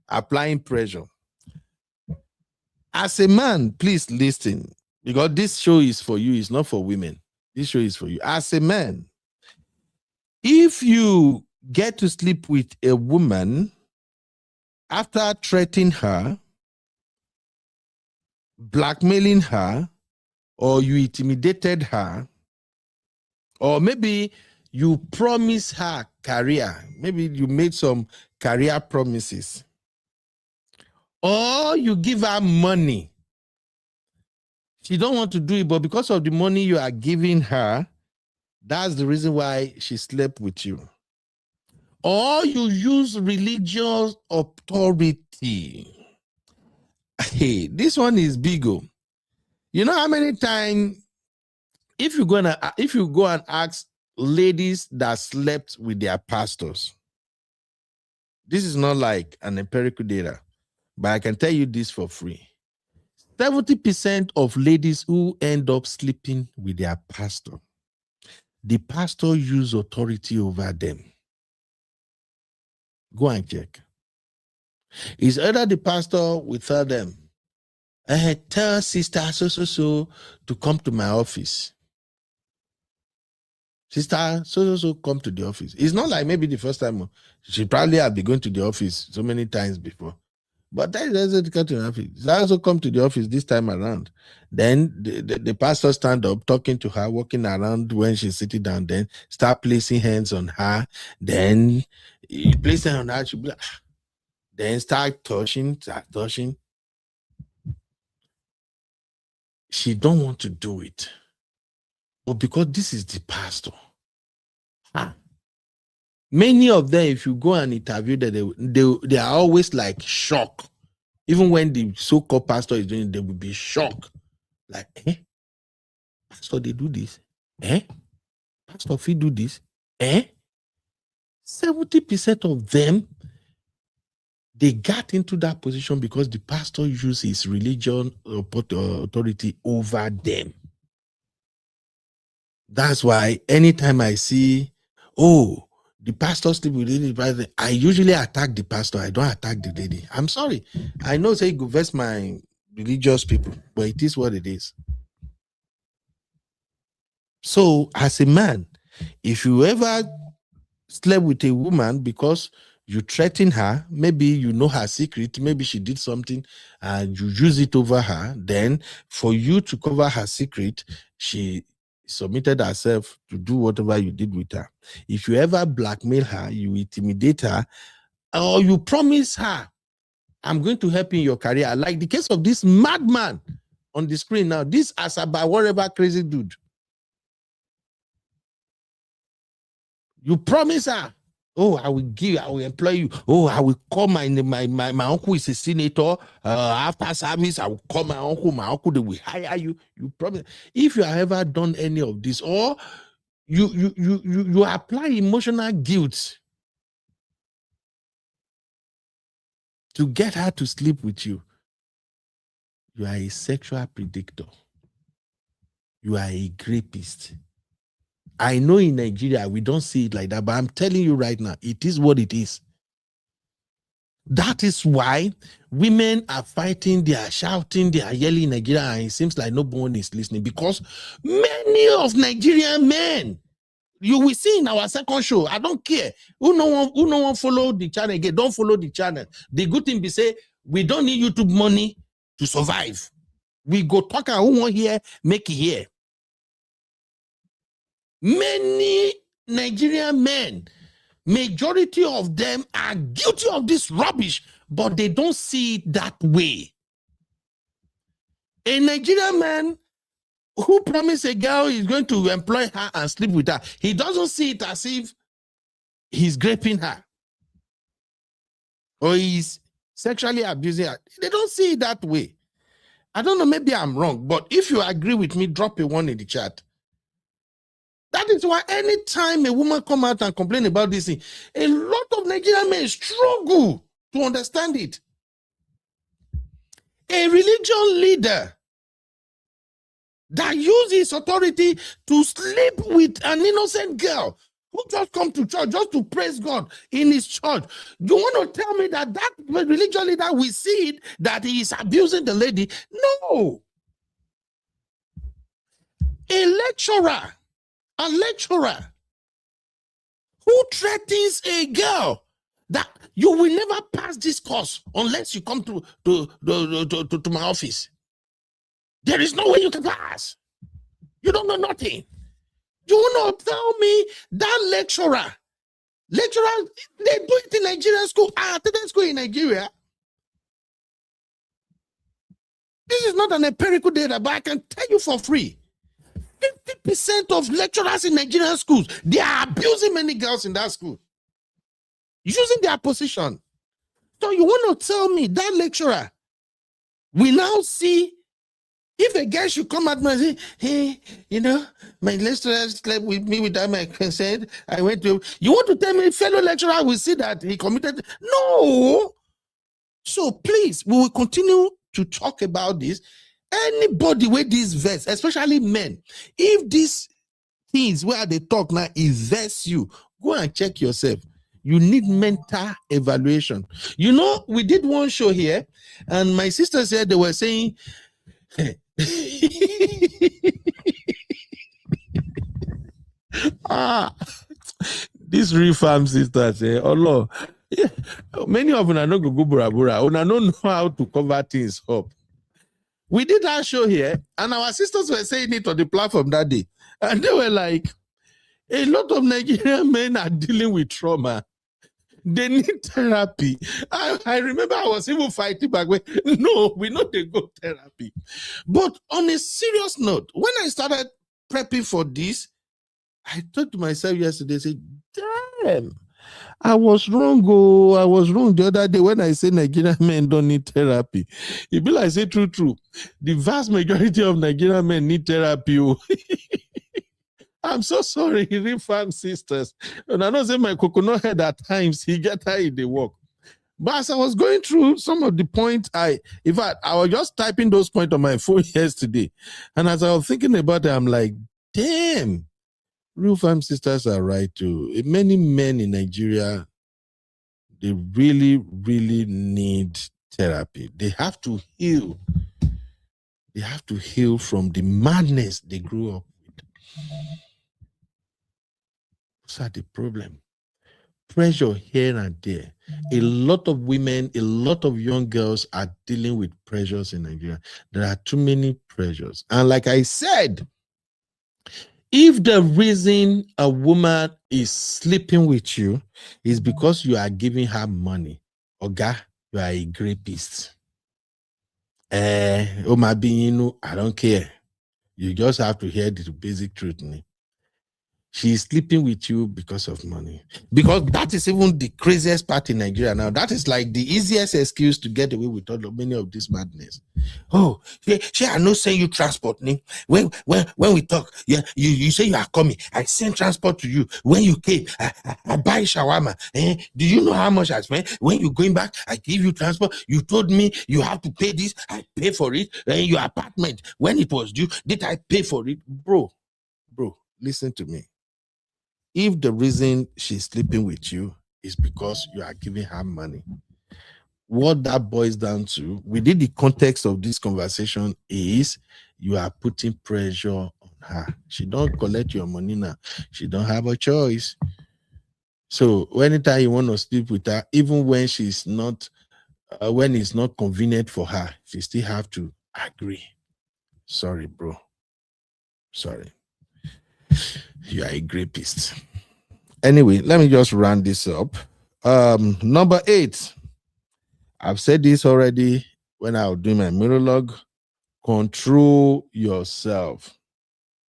applying pressure. As a man, please listen, because this show is for you, it's not for women. This show is for you. As a man, if you get to sleep with a woman after threatening her, blackmailing her, or you intimidated her, or maybe you promised her career, maybe you made some career promises, or you give her money, she don't want to do it, but because of the money you are giving her, that's the reason why she slept with you. Or you use religious authority. Hey, this one is big. You know how many times if you go and ask ladies that slept with their pastors, this is not like an empirical data, but I can tell you this for free. 70% of ladies who end up sleeping with their pastor, the pastor use authority over them. Go and check. It's either the pastor will tell them, tell sister so to come to my office. Sister so come to the office. It's not like maybe the first time. She probably have been going to the office so many times before. But that doesn't come to the office. She also come to the office this time around. Then the pastor stand up, talking to her, walking around when she's sitting down, then start placing hands on her. Then he place hands on her, she'll be like, then start touching. She don't want to do it. But because this is the pastor. Many of them, if you go and interview them, they are always like shocked. Even when the so-called pastor is doing it, they will be shocked. Like, pastor, they do this? Pastor, if he do this? 70% of them, They got into that position because the pastor used his religion authority over them. That's why anytime I see, oh, the pastor sleep with the lady, I usually attack the pastor. I don't attack the lady. I'm sorry. I know say go vex my religious people, but it is what it is. So as a man, if you ever slept with a woman because you threaten her, maybe you know her secret, maybe she did something and you use it over her, then for you to cover her secret, she submitted herself to do whatever you did with her. If you ever blackmail her, you intimidate her, or you promise her, I'm going to help you in your career, like the case of this madman on the screen now, this Asaba, whatever crazy dude. You promise her, oh, I will employ you. Oh, I will call my uncle is a senator. After service, I will call my uncle. My uncle, they will hire you. You promise. If you have ever done any of this, or you apply emotional guilt to get her to sleep with you, you are a sexual predator. You are a rapist. I know in Nigeria, we don't see it like that, but I'm telling you right now, it is what it is. That is why women are fighting, they are shouting, they are yelling in Nigeria, and it seems like no one is listening because many of Nigerian men, you will see in our second show, I don't care. Who no one follow the channel again, don't follow the channel. The good thing be say, we don't need YouTube money to survive. We go talk and who want here, make it here. Many Nigerian men, majority of them are guilty of this rubbish, but they don't see it that way. A Nigerian man who promised a girl he's going to employ her and sleep with her, he doesn't see it as if he's raping her or he's sexually abusing her. They don't see it that way. I don't know, maybe I'm wrong, but if you agree with me, drop a 1 in the chat. That is why anytime a woman come out and complain about this thing, a lot of Nigerian men struggle to understand it. A religion leader that uses authority to sleep with an innocent girl who just come to church just to praise God in his church. You want to tell me that religion leader, we see it, that he is abusing the lady? No. A lecturer who threatens a girl that you will never pass this course unless you come to my office. There is no way you can pass. You don't know nothing. You want to tell me that lecturer, they do it in Nigerian school. I attended school in Nigeria. This is not an empirical data, but I can tell you for free. 50% of lecturers in Nigerian schools, they are abusing many girls in that school, using their position. So you want to tell me that lecturer, we now see if a guy should come at me and say, hey, my lecturer slept with me without my consent. I went to, you want to tell me fellow lecturer will see that he committed? No. So please, we will continue to talk about this. Anybody with this verse, especially men, if these things where they talk now is verse you, go and check yourself. You need mental evaluation. We did one show here, and my sister said they were saying, this reform sisters, oh Lord, yeah, many of them are not go bura bura. Una don't know how to cover things up. We did our show here, and our sisters were saying it on the platform that day. And they were like, a lot of Nigerian men are dealing with trauma. They need therapy. I remember I was even fighting back when, no, we know they go therapy. But on a serious note, when I started prepping for this, I thought to myself yesterday, say, damn, I was wrong. Oh, I was wrong the other day when I said Nigerian men don't need therapy. It be like, say true. The vast majority of Nigerian men need therapy. Oh. I'm so sorry, reform sisters. And I know say my coconut head at times, he get her in the work. But as I was going through some of the points, in fact, I was just typing those points on my phone yesterday. And as I was thinking about it, I'm like, damn, real fam sisters are right too. Many men in Nigeria, they really, really need therapy. They have to heal. They have to heal from the madness they grew up with. What's the problem? Pressure here and there. A lot of women, a lot of young girls are dealing with pressures in Nigeria. There are too many pressures. And like I said, if the reason a woman is sleeping with you is because you are giving her money, Oga, you are a rapist. Oh my being, I don't care. You just have to hear the basic truth. She is sleeping with you because of money. Because that is even the craziest part in Nigeria now. That is like the easiest excuse to get away with all of many of this madness. Oh, she I no send you transport. When we talk, yeah, you say you are coming. I send transport to you. When you came, I buy shawarma. Do you know how much I spent? When you're going back, I give you transport. You told me you have to pay this. I pay for it. Your apartment, when it was due, did I pay for it? Bro, listen to me. If the reason she's sleeping with you is because you are giving her money, what that boils down to, within the context of this conversation, is you are putting pressure on her. She don't collect your money now. She don't have a choice. So anytime you want to sleep with her, even when she's not, when it's not convenient for her, she still have to agree. Sorry, bro. Sorry. You are a rapist. Anyway, let me just round this up. Number 8. I've said this already when I was doing my monologue. Control yourself.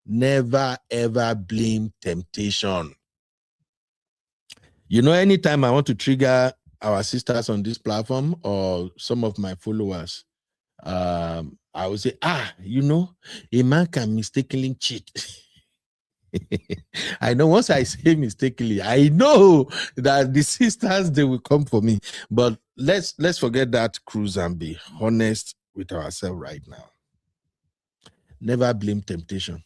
Never ever blame temptation. You know, anytime I want to trigger our sisters on this platform or some of my followers, I would say, you know, a man can mistakenly cheat. I know once I say mistakenly, I know that the sisters, they will come for me. But let's forget that cruise and be honest with ourselves right now. Never blame temptation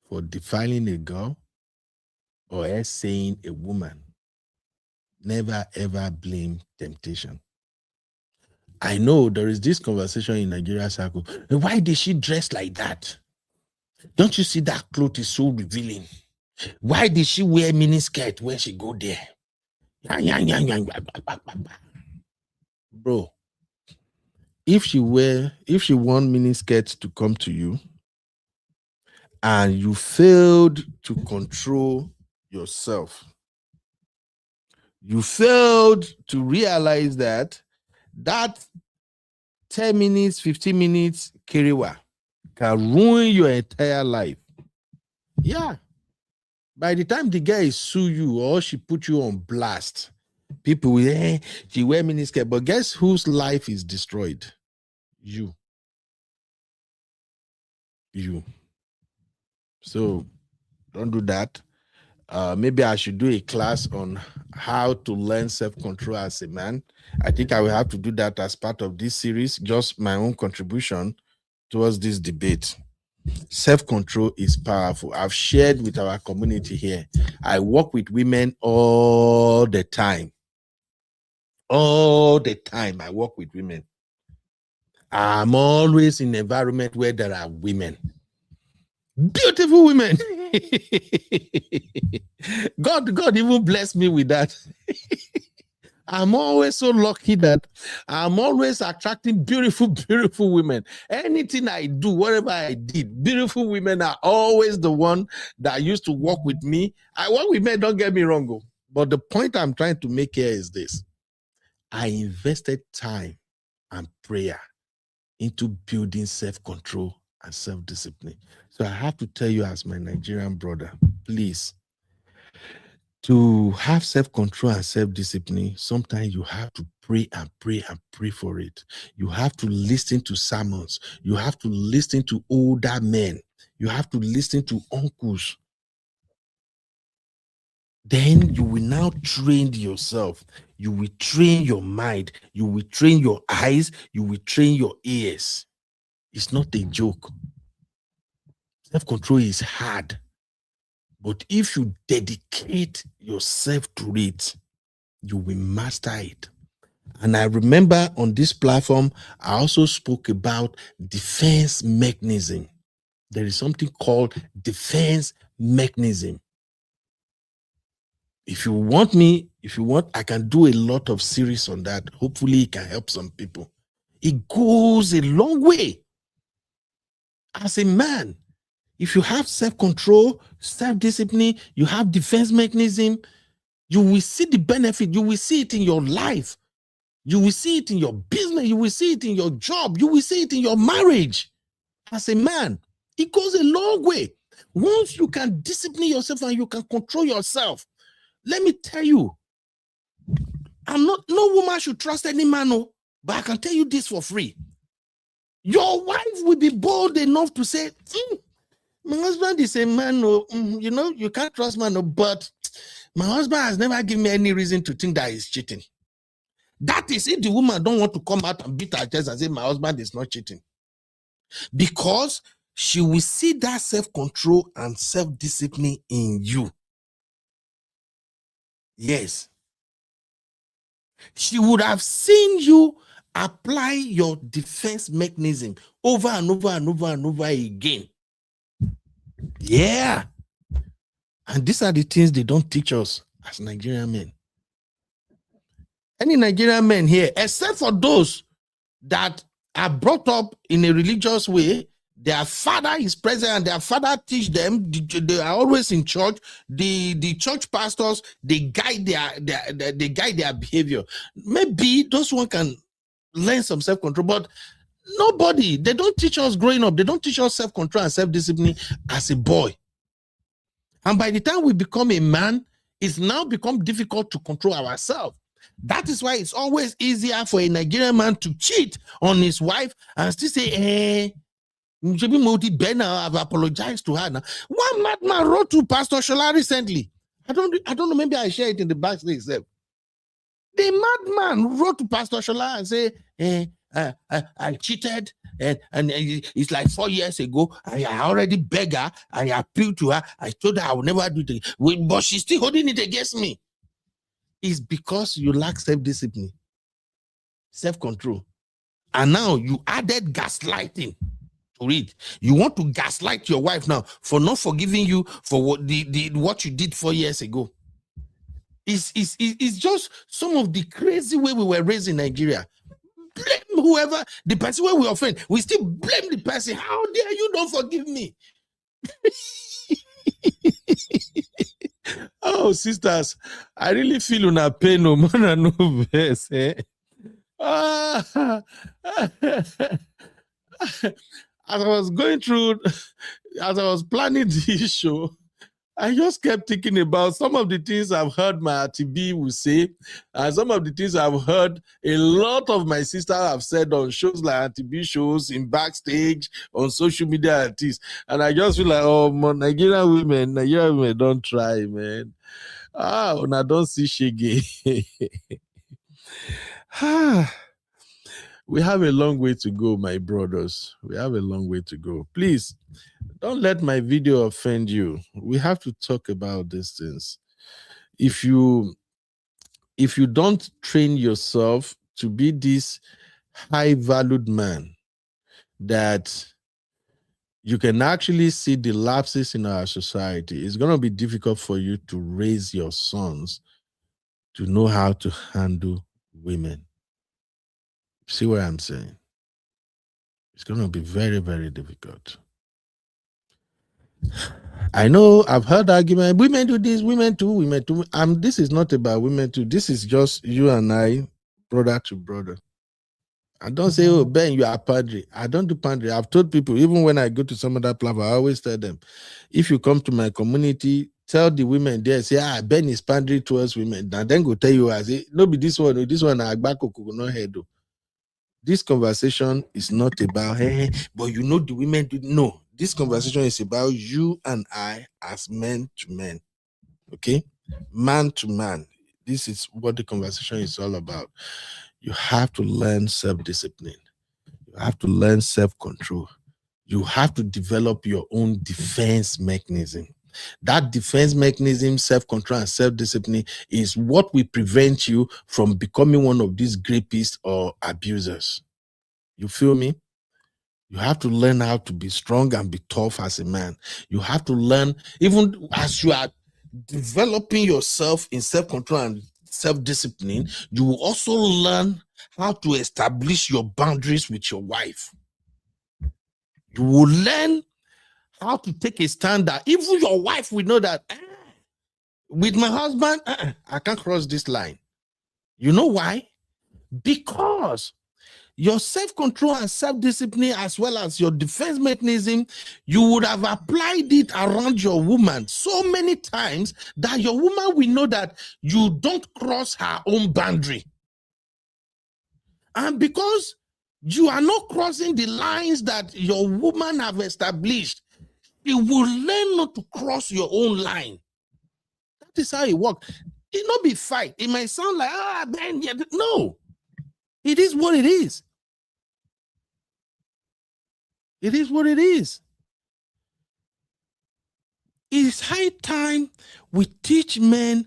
for defiling a girl or saying a woman. Never ever blame temptation. I know there is this conversation in Nigeria circle. Why did she dress like that? Don't you see that cloth is so revealing? Why did she wear mini skirt when she go there? Bro, if she want mini skirt to come to you and you failed to control yourself, you failed to realize that 10 minutes, 15 minutes kerewa can ruin your entire life. Yeah. By the time the guy sue you or she put you on blast, people will she wear miniskirt, but guess whose life is destroyed? You. So don't do that. Maybe I should do a class on how to learn self-control as a man. I think I will have to do that as part of this series, just my own contribution towards this debate. Self-control is powerful. I've shared with our community here. I work with women all the time. All the time I work with women. I'm always in an environment where there are women. Beautiful women. God even blessed me with that. I'm always so lucky that I'm always attracting beautiful women. Anything I do, whatever I did, beautiful women are always the one that used to work with me. I work with men, don't get me wrong. But the point I'm trying to make here is this. I invested time and prayer into building self-control and self-discipline. So I have to tell you as my Nigerian brother, please, to have self-control and self-discipline, sometimes you have to pray and pray and pray for it. You have to listen to sermons. You have to listen to older men. You have to listen to uncles. then you will now train yourself. You will train your mind. You will train your eyes. You will train your ears. It's not a joke. Self-control is hard. But if you dedicate yourself to it, you will master it. And I remember on this platform, I also spoke about defense mechanism. There is something called defense mechanism. If you want, I can do a lot of series on that. Hopefully, it can help some people. It goes a long way. As a man, if you have self-control, self-discipline, you have defense mechanism, you will see the benefit. You will see it in your life. You will see it in your business. You will see it in your job. You will see it in your marriage. As a man, it goes a long way. Once you can discipline yourself and you can control yourself, let me tell you, no woman should trust any man, no, but I can tell you this for free. Your wife will be bold enough to say, my husband is a man, no, you can't trust man, no, but my husband has never given me any reason to think that he's cheating. That is if the woman don't want to come out and beat her chest and say, my husband is not cheating. Because she will see that self-control and self-discipline in you. Yes. She would have seen you apply your defense mechanism over and over and over and over again. Yeah. And these are the things they don't teach us as Nigerian men. Any Nigerian men here, except for those that are brought up in a religious way, their father is present and their father teach them, they are always in church. The church pastors, they guide their behavior. Maybe those one can learn some self-control, but nobody, they don't teach us growing up. They don't teach us self-control and self-discipline as a boy. And by the time we become a man, it's now become difficult to control ourselves. That is why it's always easier for a Nigerian man to cheat on his wife and still say, I've apologized to her now. One madman wrote to Pastor Shola recently. I don't know, maybe I share it in the backstage itself. The madman wrote to Pastor Shola and say, I cheated, and it's like 4 years ago. I already begged her, I appealed to her, I told her I would never do it, but she's still holding it against me. It's because you lack self-discipline, self-control. And now you added gaslighting to it. You want to gaslight your wife now for not forgiving you for what you did 4 years ago. It's just some of the crazy way we were raised in Nigeria. Blame whoever, the person where we offend, we still blame the person. How dare you don't forgive me? Oh, sisters, I really feel una pain no more than no verse. As I was going through, as I was planning this show, I just kept thinking about some of the things I've heard my RTB will say, and some of the things I've heard a lot of my sisters have said on shows like RTB shows, in backstage, on social media and things. And I just feel like, oh, Nigerian women don't try, man. When I don't see shege. We have a long way to go, my brothers. We have a long way to go. Please, don't let my video offend you. We have to talk about these things. If you don't train yourself to be this high-valued man, that you can actually see the lapses in our society, it's going to be difficult for you to raise your sons to know how to handle women. See what I'm saying? It's going to be very, very difficult. I know I've heard argument, women do this, women too. This is not about women too. This is just you and I, brother to brother. I don't say, oh, Ben, you are padre. I don't do padre. I've told people, even when I go to some other platform, I always tell them, if you come to my community, tell the women there, say, Ben is padre towards women. And then go tell you, I say, no, be this one, no head. This conversation is not about, hey, but you know the women do. No, this conversation is about you and I as men to men. Okay? man to man. This is what the conversation is all about. You have to learn self-discipline. You have to learn self-control. You have to develop your own defense mechanism. That defense mechanism, self-control and self-discipline, is what will prevent you from becoming one of these rapists or abusers. You feel me? You have to learn how to be strong and be tough as a man. You have to learn, even as you are developing yourself in self-control and self-discipline, you will also learn how to establish your boundaries with your wife. You will learn how to take a stand that even your wife will know that with my husband, I can't cross this line. You know why? Because your self-control and self-discipline, as well as your defense mechanism, you would have applied it around your woman so many times that your woman will know that you don't cross her own boundary. And because you are not crossing the lines that your woman have established, you will learn not to cross your own line. That is how it works. It not be fight. It might sound like, man, yeah, no. It is what it is. It is what it is. It's high time we teach men,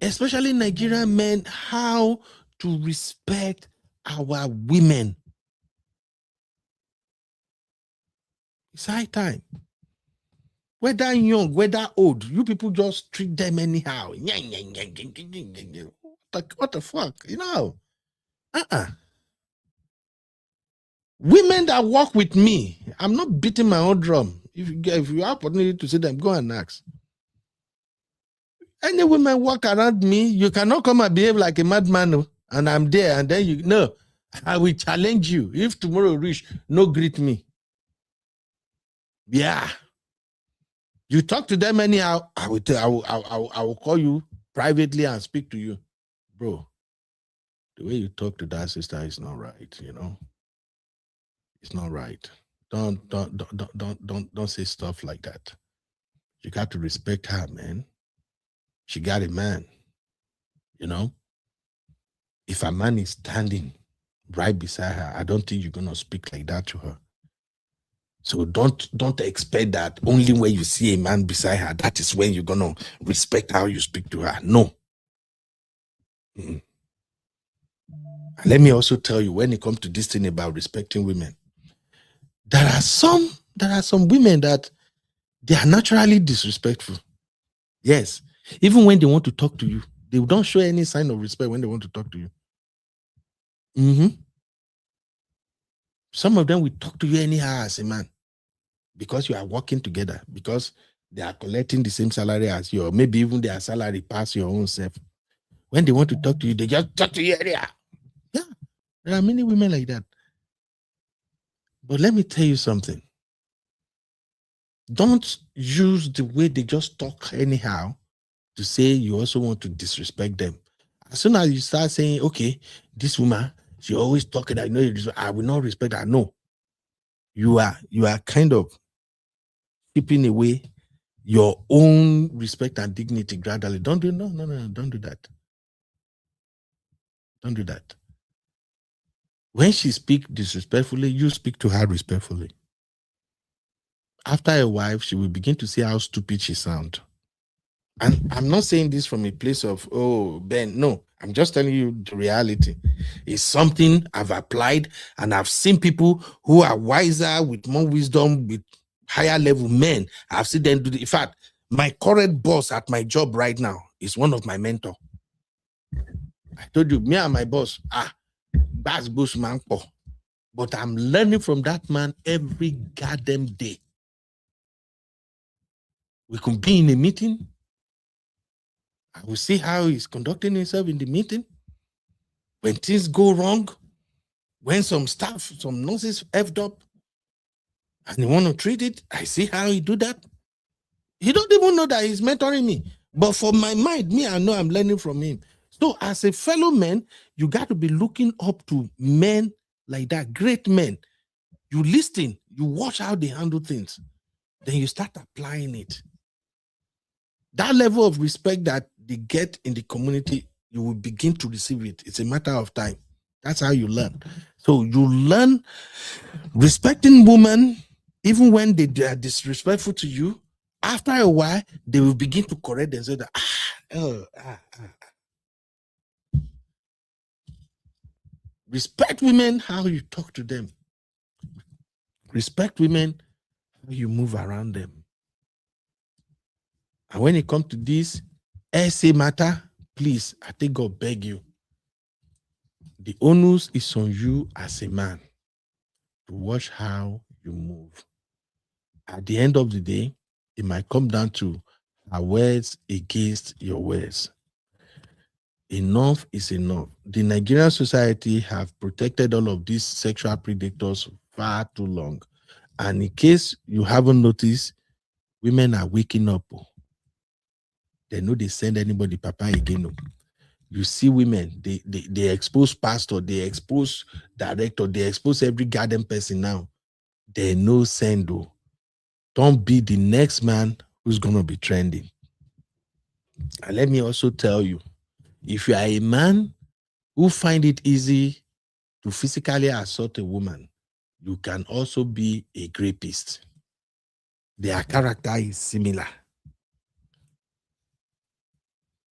especially Nigerian men, how to respect our women. It's high time. Whether young, whether old, you people just treat them anyhow. What the fuck? You know? Women that work with me, I'm not beating my own drum. If you have opportunity to see them, go and ask. Any women walk around me, you cannot come and behave like a madman, and I'm there, and then no, I will challenge you. If tomorrow reach, no greet me. Yeah. You talk to them anyhow, I will call you privately and speak to you. Bro, the way you talk to that sister is not right, you know. It's not right. Don't say stuff like that. You got to respect her, man. She got a man, you know. If a man is standing right beside her, I don't think you're gonna speak like that to her. So don't expect that only when you see a man beside her, that is when you're gonna respect how you speak to her. No. And let me also tell you, when it comes to this thing about respecting women, there are some women that they are naturally disrespectful. Yes. Even when they want to talk to you, they don't show any sign of respect when they want to talk to you. Some of them will talk to you anyhow as a man because you are working together, because they are collecting the same salary as you, or maybe even their salary pass your own self. When they want to talk to you, they just talk to you anyhow. Yeah, there are many women like that. But let me tell you something. Don't use the way they just talk anyhow to say you also want to disrespect them. As soon as you start saying, okay, this woman, she always talking, I know I will not respect her. No. You are kind of keeping away your own respect and dignity gradually. Don't do don't do that. Don't do that. When she speaks disrespectfully, you speak to her respectfully. After a while, she will begin to see how stupid she sounds. And I'm not saying this from a place of, oh, Ben, no. I'm just telling you the reality. It's something I've applied, and I've seen people who are wiser, with more wisdom, with higher level men. I've seen them do it. In fact, my current boss at my job right now is one of my mentors. I told you, me and my boss, that's Bush man. But I'm learning from that man every goddamn day. We can be in a meeting. I will see how he's conducting himself in the meeting. When things go wrong, when some nonsense effed up, and he want to treat it, I see how he do that. He don't even know that he's mentoring me. But for my mind, I know I'm learning from him. So as a fellow man, you got to be looking up to men like that, great men. You listen, you watch how they handle things. Then you start applying it. that level of respect that they get in the community, you will begin to receive it. It's a matter of time. That's how you learn. So you learn respecting women, even when they are disrespectful to you. After a while, they will begin to correct themselves. Respect women how you talk to them. Respect women how you move around them. And when it comes to this essay matter, please, I think God beg you. The onus is on you as a man to watch how you move. At the end of the day, it might come down to our words against your words. Enough is enough. The Nigerian society have protected all of these sexual predators far too long. And in case you haven't noticed, women are waking up. They know they send anybody papa again. You see women, they expose pastor, they expose director, they expose every garden person now. They know send. Don't be the next man who's going to be trending. And let me also tell you, if you are a man who find it easy to physically assault a woman, you can also be a rapist. Their character is similar.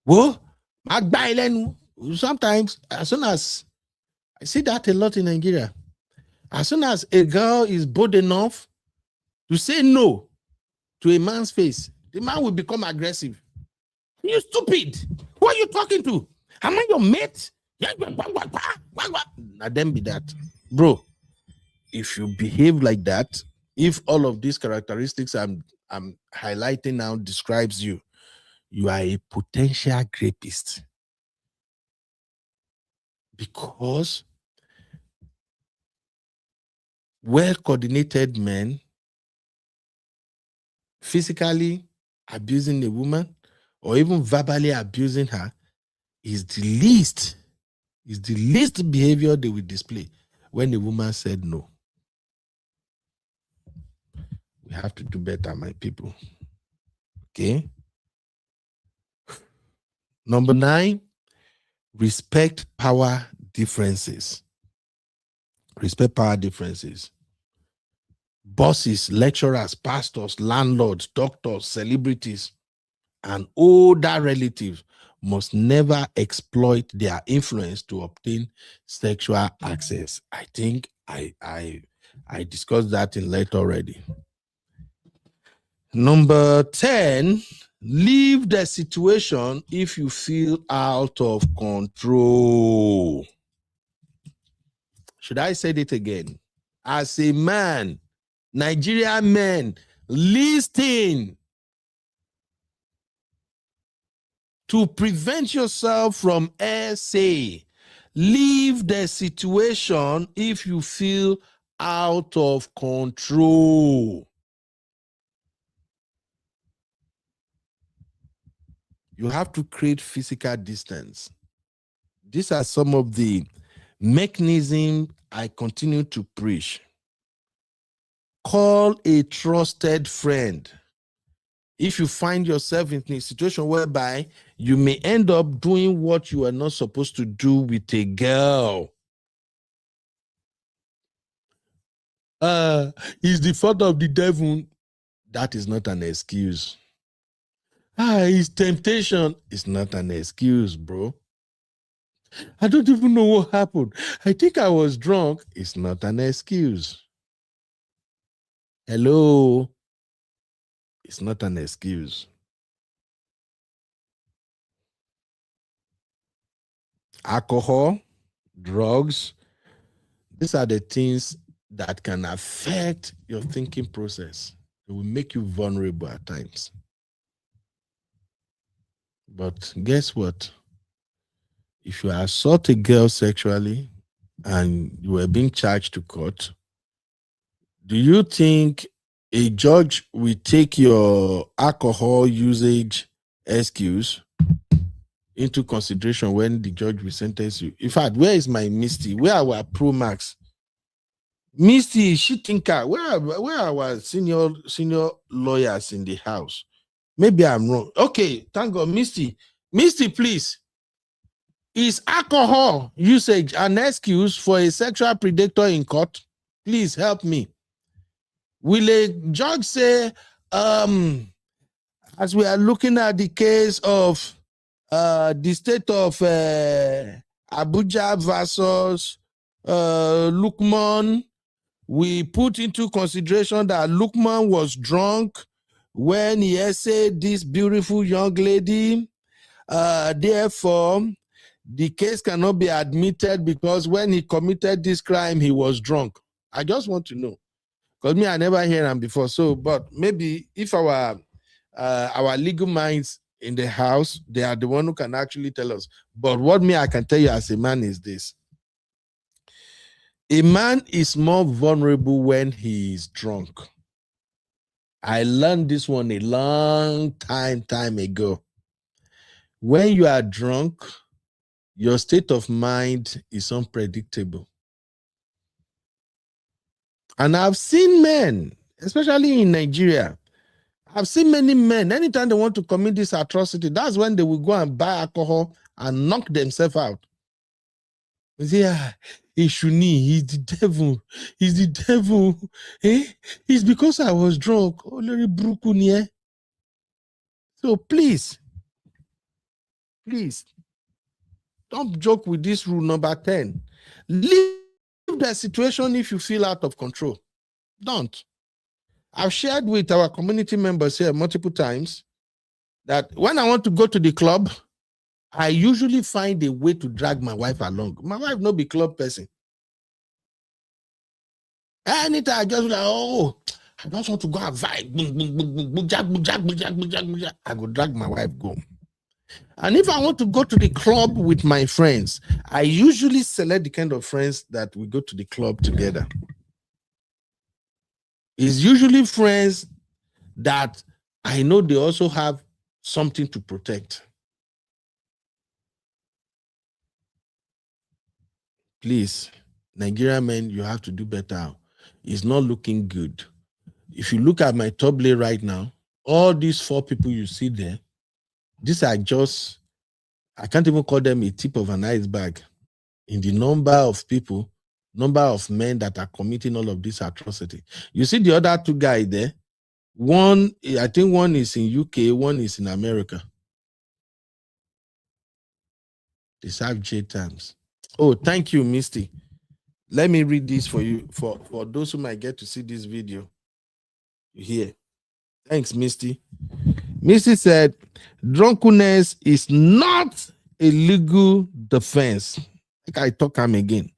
Well, sometimes, as soon as I see that a lot in Nigeria, as soon as a girl is bold enough to say no to a man's face, the man will become aggressive. You stupid. Who are you talking to? Am I your mate? Now then be that. Bro, if you behave like that, if all of these characteristics I'm highlighting now describes you, you are a potential rapist. Because well-coordinated men physically abusing a woman or even verbally abusing her is the least behavior they will display when the woman said no. We have to do better, my people. Okay? Number 9, respect power differences. Respect power differences. Bosses, lecturers, pastors, landlords, doctors, celebrities, and older relatives must never exploit their influence to obtain sexual access. I think I discussed that in late already. Number 10, leave the situation if you feel out of control. Should I say it again? As a man, Nigerian men, listen. To prevent yourself from SA, leave the situation if you feel out of control. You have to create physical distance. These are some of the mechanisms I continue to preach. Call a trusted friend. If you find yourself in a situation whereby you may end up doing what you are not supposed to do with a girl. It's the fault of the devil. That is not an excuse. It's temptation. It's not an excuse, bro. I don't even know what happened. I think I was drunk. It's not an excuse. Hello? It's not an excuse. Alcohol, drugs, these are the things that can affect your thinking process. It will make you vulnerable at times. But guess what? If you assault a girl sexually and you were being charged to court, do you think a judge will take your alcohol usage excuse into consideration when the judge will sentence you? In fact, where is my Misty? Where are our Pro Max? Misty, she thinker. Where are our senior lawyers in the house? Maybe I'm wrong. Okay, thank God. Misty, please. Is alcohol usage an excuse for a sexual predator in court? Please help me. Will a judge say, as we are looking at the case of the state of Abuja versus Lukman, we put into consideration that Lukman was drunk when he essayed this beautiful young lady. Therefore, the case cannot be admitted because when he committed this crime, he was drunk. I just want to know. Because me, I never heard him before. So, but maybe if our legal minds in the house, they are the one who can actually tell us. But what I can tell you as a man is this. A man is more vulnerable when he is drunk. I learned this one a long time ago. When you are drunk, your state of mind is unpredictable. And I've seen men, especially in Nigeria, I've seen many men, anytime they want to commit this atrocity, that's when they will go and buy alcohol and knock themselves out. You say, he's the devil. He's the devil. It's because I was drunk. So please, don't joke with this rule number 10. Leave the situation if you feel out of control. Don't. I've shared with our community members here multiple times that when I want to go to the club, I usually find a way to drag my wife along. My wife no be club person. Anytime I just like, I just want to go and vibe. I go drag my wife go. And if I want to go to the club with my friends, I usually select the kind of friends that we go to the club together. It's usually friends that I know they also have something to protect. Please, Nigerian men, you have to do better. It's not looking good. If you look at my top lay right now, all these 4 people you see there, these are just, I can't even call them a tip of an iceberg in the number of people, number of men that are committing all of this atrocity. You see the other 2 guys there? One, I think one is in UK, one is in America. They serve J times. Oh, thank you, Misty. Let me read this for you, for those who might get to see this video. Here. Thanks, Misty. Misty said, drunkenness is not a legal defense. I talk him again.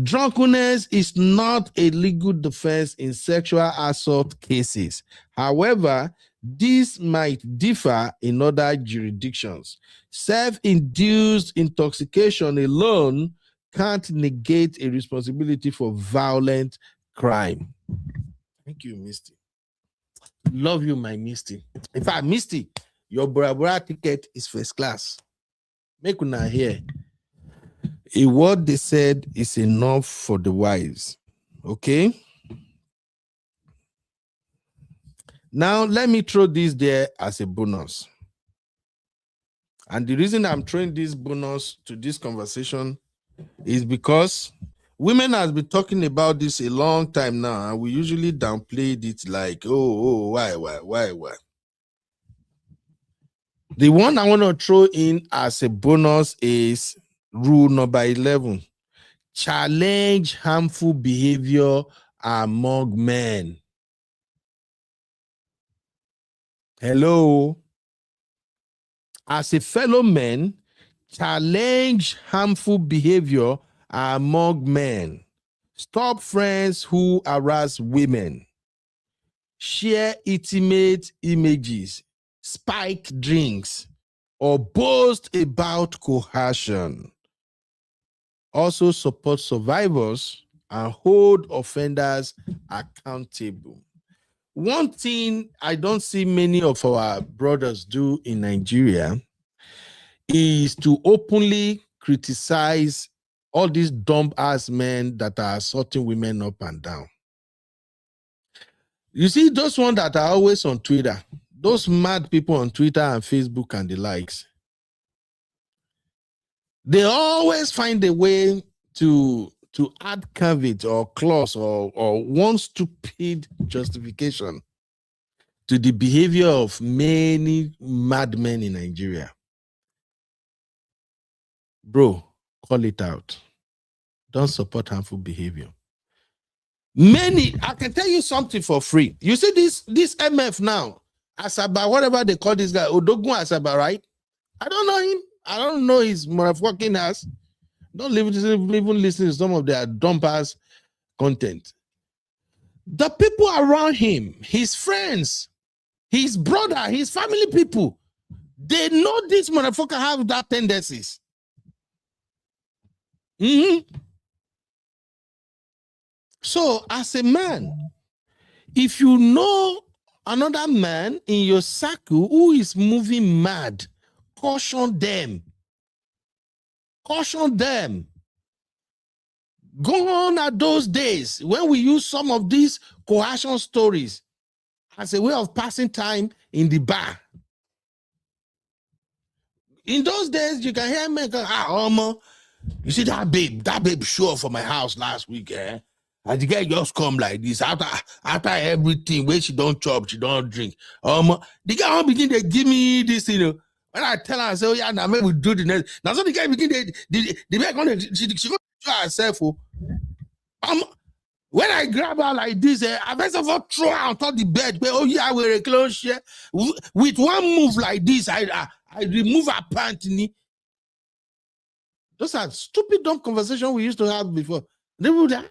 Drunkenness is not a legal defense in sexual assault cases. However, this might differ in other jurisdictions. Self-induced intoxication alone can't negate a responsibility for violent crime. Thank you, Misty. Love you, my Misty. In fact, Misty, your Bora ticket is first class. Make una hear. A word they said is enough for the wise. Okay? Now, let me throw this there as a bonus. And the reason I'm throwing this bonus to this conversation is because women has been talking about this a long time now, and we usually downplayed it like, why? The one I want to throw in as a bonus is rule number 11. Challenge harmful behavior among men. Hello? As a fellow man, challenge harmful behavior among men. Stop friends who harass women. Share intimate images, spike drinks, or boast about coercion. Also support survivors and hold offenders accountable. One thing I don't see many of our brothers do in Nigeria is to openly criticize all these dumb ass men that are assaulting women up and down. You see, those ones that are always on Twitter, those mad people on Twitter and Facebook and the likes, they always find a way to add caveat or clause or one stupid justification to the behavior of many madmen in Nigeria. Bro, call it out. Don't support harmful behavior. I can tell you something for free. You see this MF now, Asaba, whatever they call this guy, Odogun Asaba, right? I don't know him. I don't know his motherfucking ass. Don't even listen to some of their dump ass content. The people around him, his friends, his brother, his family people, they know this motherfucker have that tendencies. So as a man, if you know another man in your circle who is moving mad, caution them. Caution them. Gone are those days when we use some of these coercion stories as a way of passing time in the bar. In those days, you can hear me go, you see that babe show up for my house last week, eh? And the girl just come like this after everything, when she don't chop, she don't drink. The guy begin to give me this, you know. When I tell her, I say, oh yeah, now maybe we do the next. Now so the guy begin the girl gonna she gonna show herself. When I grab her like this, I first of all throw her on top of the bed. But, oh yeah, we're a close share. With one move like this, I remove her pants. Those are stupid, dumb conversations we used to have before. They would then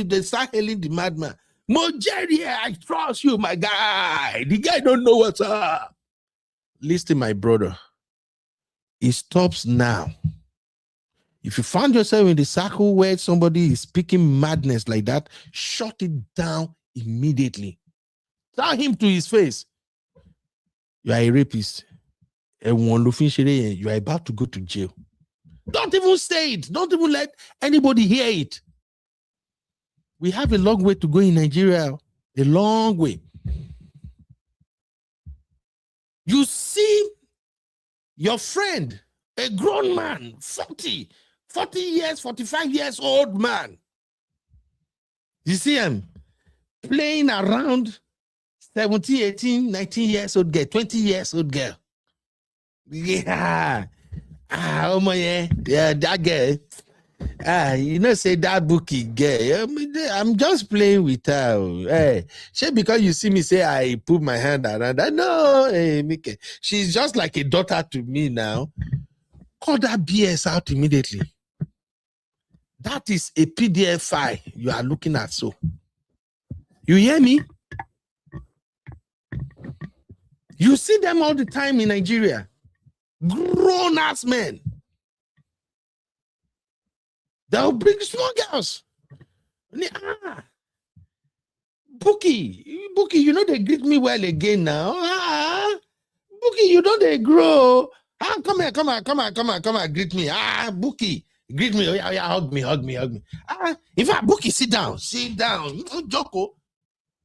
they start hailing the madman. Nigeria, I trust you, my guy. The guy don't know what's up. Listen, my brother. It stops now. If you find yourself in the circle where somebody is speaking madness like that, shut it down immediately. Tell him to his face, you are a rapist. You are about to go to jail. Don't even say it. Don't even let anybody hear it. We have a long way to go in Nigeria. A long way. You see your friend, a grown man, 40 years, 45 years old man. You see him playing around 17, 18, 19 years old girl, 20 years old girl. Yeah. Yeah, that girl. You know, say that bookie girl. I'm just playing with her. Hey, she because you see me say I put my hand around her. No, hey, Mike. She's just like a daughter to me now. Call that BS out immediately. That is a PDF file you are looking at. So, you hear me? You see them all the time in Nigeria. Grown-ass men. They'll bring small girls. Bookie, you know they greet me well again now. Bookie, you know they grow. Come here, greet me. Bookie, greet me. Oh yeah, hug me. In fact, Bookie, sit down. Joko.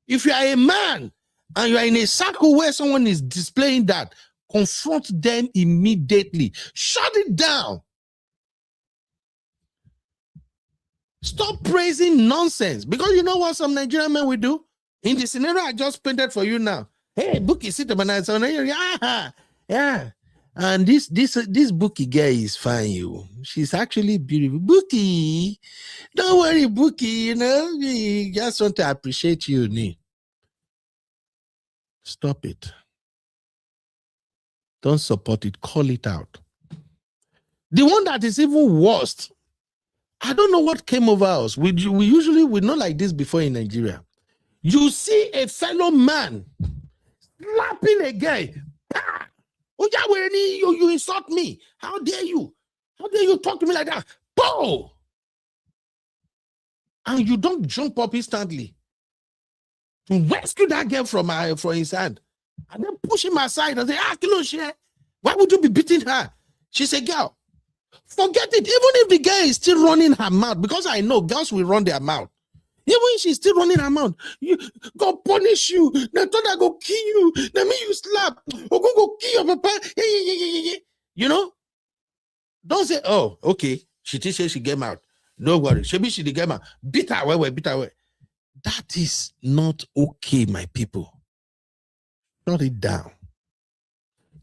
If you are a man and you are in a circle where someone is displaying that, confront them immediately. Shut it down. Stop praising nonsense. Because you know what some Nigerian men will do? In the scenario I just painted for you now. Hey, Bookie, sit up and I say, yeah. And this Bookie girl is fine, you. She's actually beautiful. Bookie, don't worry, Bookie, you know, we just want to appreciate you. Stop it. Don't support it. Call it out. The one that is even worst, I don't know what came over us. We not like this before in Nigeria. You see a fellow man slapping a guy. You insult me. How dare you? How dare you talk to me like that? Boom! And you don't jump up instantly to rescue that girl from his hand. And then push him aside and say, why would you be beating her? She's a girl. Forget it. Even if the girl is still running her mouth, because I know girls will run their mouth. Even she's still running her mouth. You God punish you. They thought I go kill you. They mean you slap. Or go kill your papa. Yeah. You know? Don't say, oh, okay. She did say she came out. Don't worry. She did get out. Beat her away, beat her away. That is not okay, my people. Shut it down.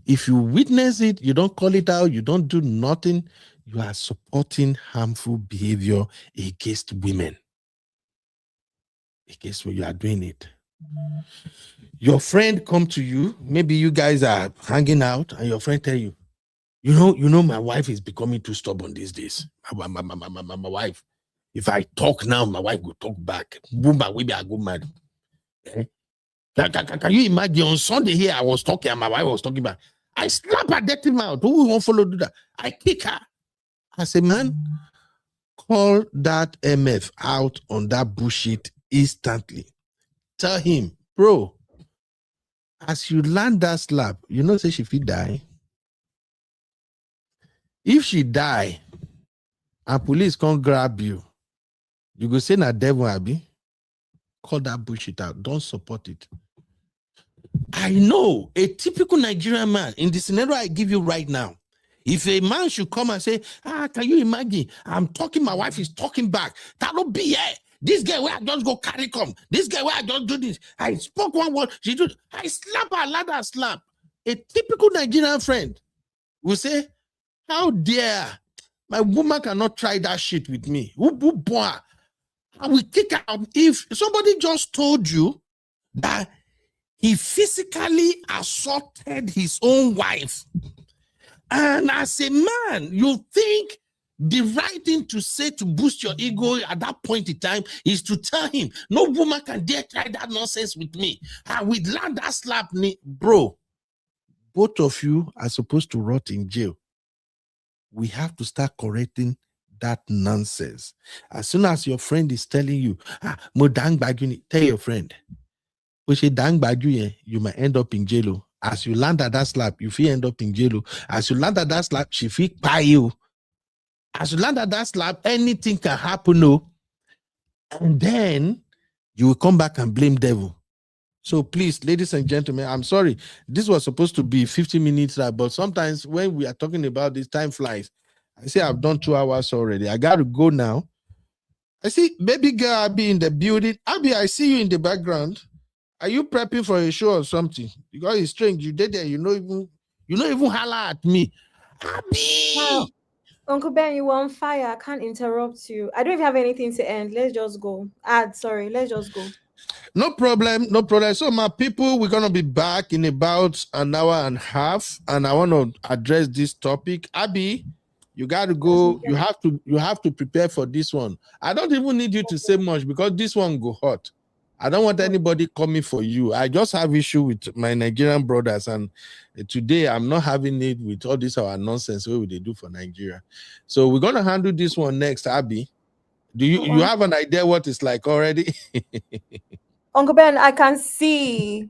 If you witness it, you don't call it out, you don't do nothing, you are supporting harmful behavior against women. Against when you are doing it. Your friend come to you, maybe you guys are hanging out, and your friend tell you, you know, my wife is becoming too stubborn these days. My wife, if I talk now, my wife will talk back. Boom, we be a good man. Eh? Can you imagine on Sunday here, I was talking and my wife was talking back. I slap her dirty mouth. Who won't follow do that? I kick her. I say, man, call that MF out on that bullshit instantly. Tell him, bro, as you land that slap, you know, say she fit die. If she die and police can't grab you, you go say na devil abi. Call that bullshit out. Don't support it. I know a typical Nigerian man in the scenario I give you right now. If a man should come and say, can you imagine? I'm talking, my wife is talking back. That'll be it. This guy where I just go carry come. This guy where I just do this. I spoke one word. She do. I slap her, let her slap. A typical Nigerian friend will say, how dare my woman cannot try that shit with me? I will kick out. If somebody just told you that he physically assaulted his own wife, and as a man, you think the right thing to say to boost your ego at that point in time is to tell him, no woman can dare try that nonsense with me. I will land that slap me. Bro, both of you are supposed to rot in jail. We have to start correcting that nonsense. As soon as your friend is telling you, tell your friend, you might end up in jail. As you land at that slap, you feel end up in jail. As you land at that slap, she feel buy you. As you land at that slap, anything can happen. No, and then you will come back and blame devil. So please, ladies and gentlemen, I'm sorry. This was supposed to be 50 minutes, but sometimes when we are talking about this, time flies. I say I've done 2 hours already. I got to go now. I see baby girl Abby in the building. Abby, I see you in the background. Are you prepping for a show or something? Because it's strange. You did there. You know even holler at me. Abby! Wow. Uncle Ben, you were on fire. I can't interrupt you. I don't even have anything to end. Let's just go. Sorry. Let's just go. No problem. So my people, we're gonna be back in about an hour and a half, and I want to address this topic. Abby, you got to go. You have to prepare for this one. I don't even need you to say much because this one go hot. I don't want anybody coming for you. I just have issue with my Nigerian brothers, and today I'm not having it with all this our nonsense what they do for Nigeria. So we're gonna handle this one next. Abby, do you have an idea what it's like already? Uncle Ben, I can see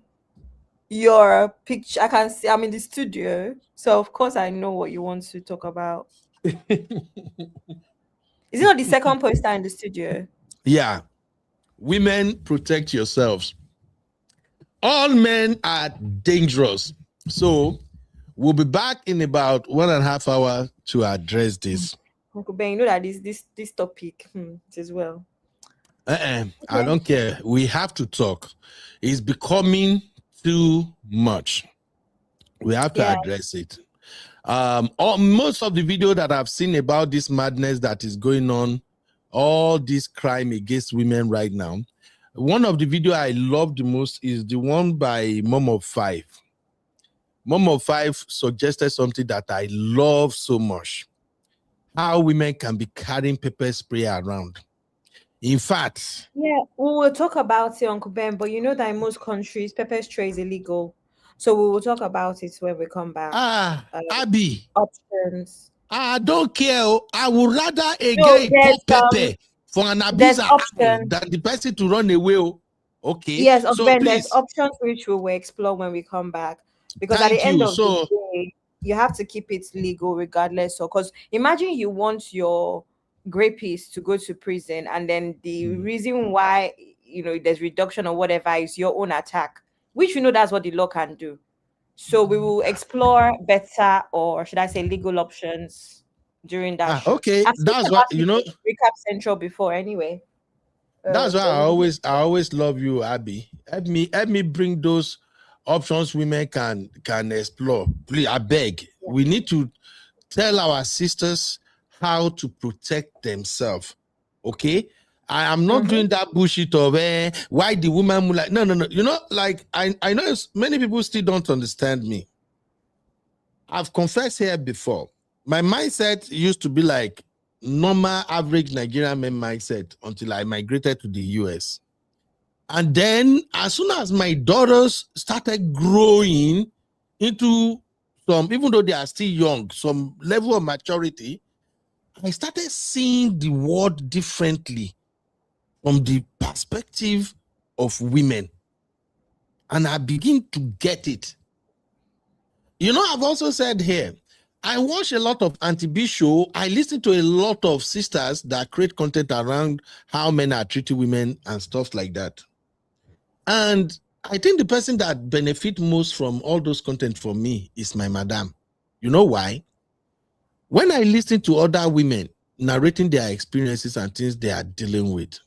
your picture. I can see I'm in the studio, so of course I know what you want to talk about. Is it not the second poster in the studio? Yeah. Women, protect yourselves. All men are dangerous. So we'll be back in about 1.5 hours to address this. Uncle Ben, you know that this topic as well. I don't care. We have to talk. It's becoming too much. We have to address it. Most of the video that I've seen about this madness that is going on, all this crime against women right now, one of the video I love the most is the one by Mom of Five. Mom of Five suggested something that I love so much. How women can be carrying pepper spray around. In fact, we will talk about it, Uncle Ben, but you know that in most countries, pepper spray is illegal. So we will talk about it when we come back. Abby. Options. I don't care. I would rather get pepper for an abuser than the person to run away. Okay. Yes, Uncle Ben, there's options which we will explore when we come back. Because at the end of the day, you have to keep it legal regardless. So, because imagine you want your rapists to go to prison, and then the reason why there's reduction or whatever is your own attack, which we know that's what the law can do. So we will explore better, or should I say, legal options during that show. Okay, I've spoken that's about what it in Recap Central before, anyway. That's why But I always love you, Abby. Help me bring those options women can explore. Please, I beg. We need to tell our sisters how to protect themselves. Okay? I am not doing that bullshit of why the woman like no. Like I know many people still don't understand me. I've confessed here before. My mindset used to be like normal average Nigerian men mindset until I migrated to the US. And then as soon as my daughters started growing into some, even though they are still young, some level of maturity, I started seeing the world differently from the perspective of women. And I begin to get it. I've also said here, I watch a lot of anti-B show. I listen to a lot of sisters that create content around how men are treating women and stuff like that. And I think the person that benefit most from all those content for me is my madam. You know why? When I listen to other women narrating their experiences and things they are dealing with,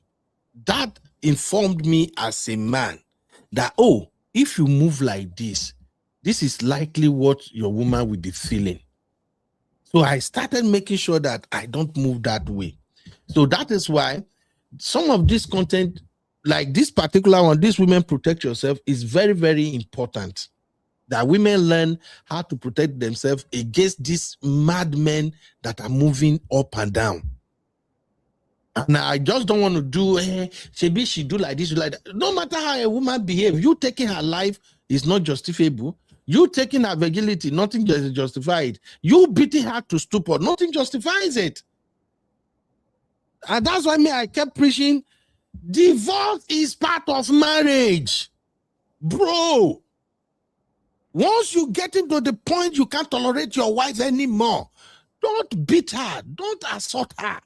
that informed me as a man that, if you move like this is likely what your woman will be feeling. So I started making sure that I don't move that way. So that is why some of this content, like this particular one, this Women Protect Yourself, is very, very important. That women learn how to protect themselves against these madmen that are moving up and down. And I just don't want to do, she do like this, do like that. No matter how a woman behaves, you taking her life is not justifiable. You taking her virginity, nothing justifies it. You beating her to stupor, nothing justifies it. And that's why I kept preaching, divorce is part of marriage. Bro, once you get into the point you can't tolerate your wife anymore, don't beat her, don't assault her.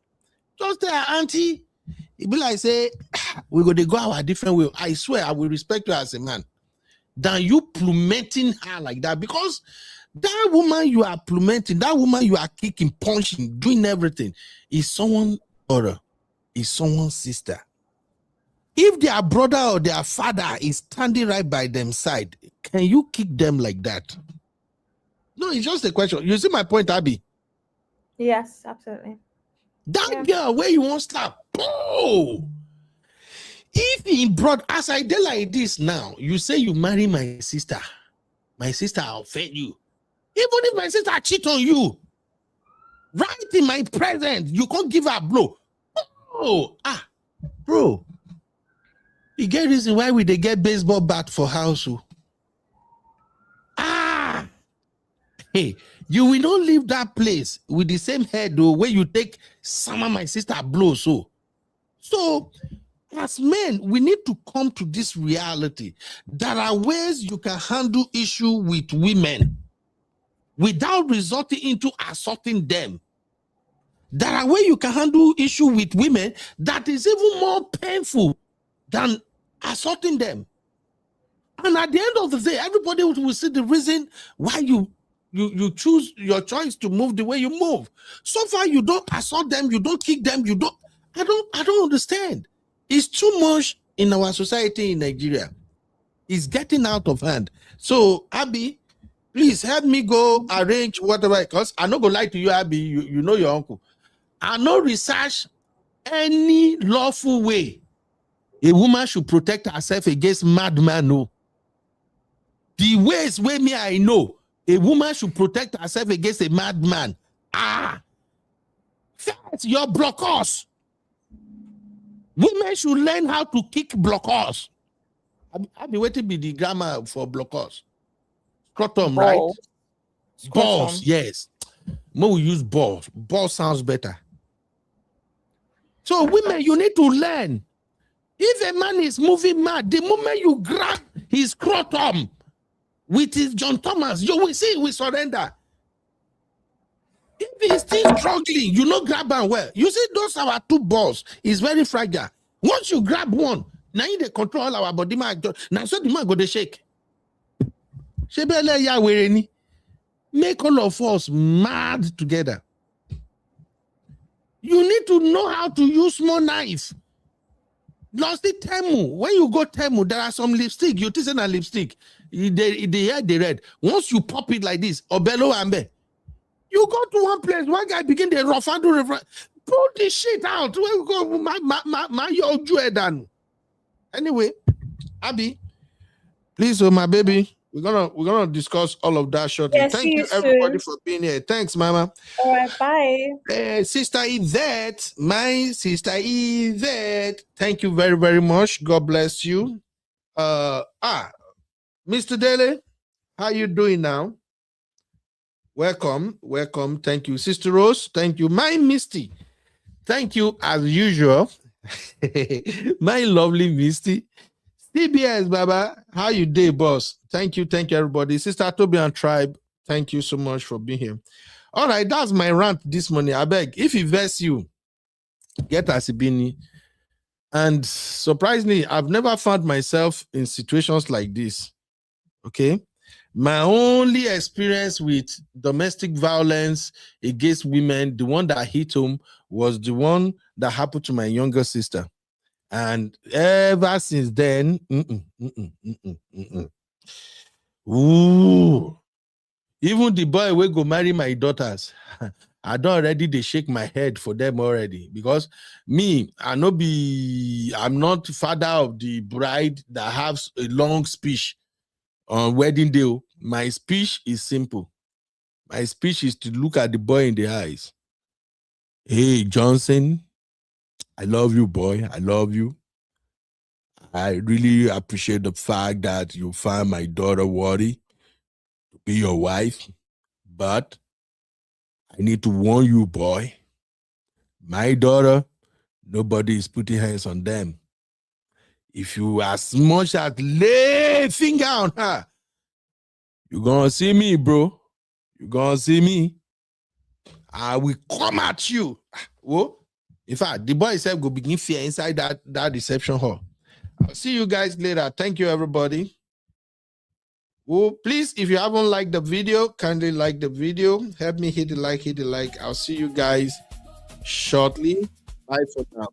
Just tell her, auntie, it be like, say, we're going to go our different way. I swear I will respect you as a man than you plummeting her like that, because that woman you are plummeting, that woman you are kicking, punching, doing everything is someone's daughter, is someone's sister. If their brother or their father is standing right by them side, can you kick them like that? No, it's just a question. You see my point, Abby? yes, absolutely. That girl where you won't stop. Oh, if he brought, as I did like this now, you say you marry my sister I'll offend you. Even if my sister cheat on you, right in my presence, you can't give her a blow. Oh, bro, you get reason why we they get baseball bat for house. Hey, you will not leave that place with the same head though, where you take some of my sister blow. So as men, we need to come to this reality. There are ways you can handle issue with women without resorting into assaulting them. There are ways you can handle issue with women that is even more painful than assaulting them. And at the end of the day, everybody will see the reason why you choose your choice to move the way you move. So far, you don't assault them, you don't kick them, I don't understand. It's too much in our society in Nigeria. It's getting out of hand. So, Abby, please help me go arrange whatever, because I'm not going to lie to you, Abby, you know your uncle. I know research any lawful way a woman should protect herself against madman. No. The ways where me I know a woman should protect herself against a madman. First, your blockers. Women should learn how to kick blockers. I've been waiting with the grammar for blockers. Scrotum, right? Balls, yes. More we use balls. Balls sounds better. So women, you need to learn. If a man is moving mad, the moment you grab his scrotum with his John Thomas, you will see he will surrender. If he's still struggling, you know, grab and well. You see, those our two balls is very fragile. Once you grab one, now you dey control our body. Now so the man go to shake. Make all of us mad together. You need to know how to use small knife. Lost it Temu. When you go Temu, there are some lipstick. You taste a lipstick. The red. Once you pop it like this, Obelo Ambe, you go to one place, one guy begin the rough and do pull this shit out. Where you go? My your done. Anyway, Abby, please, my baby, we're gonna discuss all of that shortly. Yes, Thank you everybody for being here. Thanks, Mama. All right, bye. Sister Yvette, my sister Yvette, thank you very, very much. God bless you. Mr. Dele, how you doing now? Welcome. Thank you. Sister Rose, thank you. My Misty, thank you as usual. My lovely Misty. CBS, Baba, how you day, boss? Thank you, everybody. Sister Toby and Tribe, thank you so much for being here. All right, that's my rant this morning. I beg, if it vex you, get Asibini. And surprisingly, I've never found myself in situations like this. Okay? My only experience with domestic violence against women, the one that hit home, was the one that happened to my younger sister. And ever since then, ooh, even the boy will go marry my daughters. I don't already they shake my head for them already, because me, I'm not father of the bride that has a long speech on wedding day. My speech is simple. My speech is to look at the boy in the eyes. Hey, Johnson, I love you, boy. I love you. I really appreciate the fact that you find my daughter worthy to be your wife. But I need to warn you, boy. My daughter, nobody is putting hands on them. If you as much as lay finger on her, you're going to see me, bro. You're going to see me. I will come at you. Oh, in fact, the boy himself will begin fear inside that reception hall. I'll see you guys later. Thank you, everybody. Oh, please, if you haven't liked the video, kindly like the video. Help me hit the like. I'll see you guys shortly. Bye for now.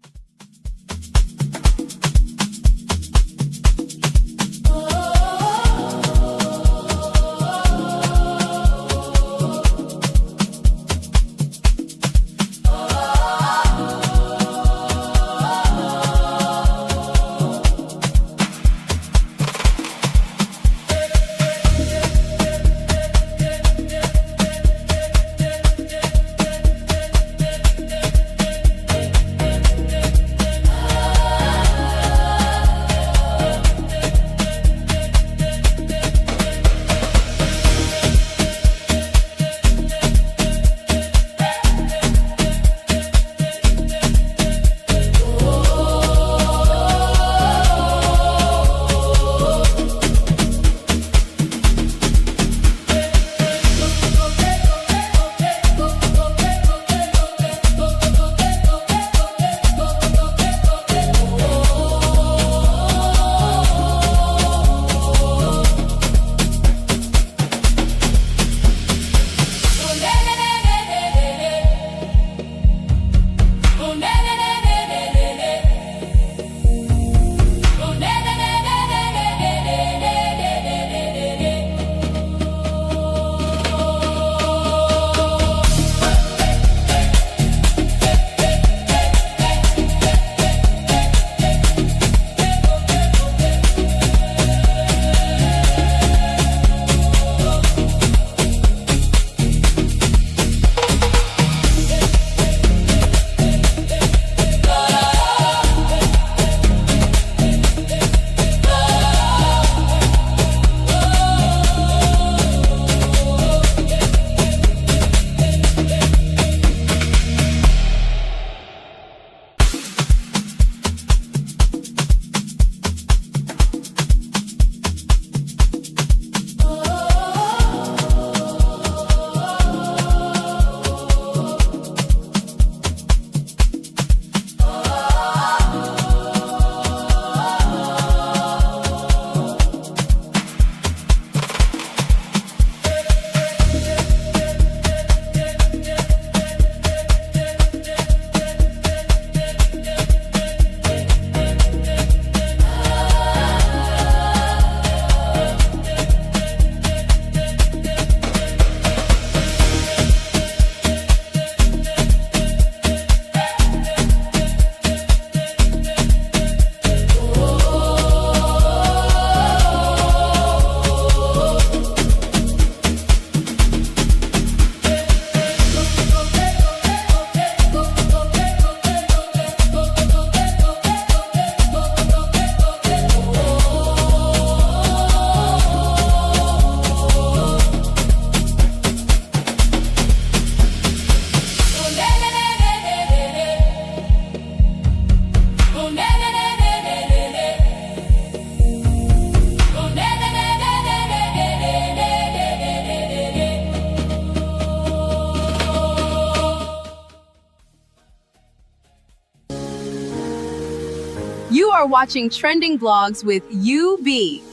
You are watching Trending Blogs with UB.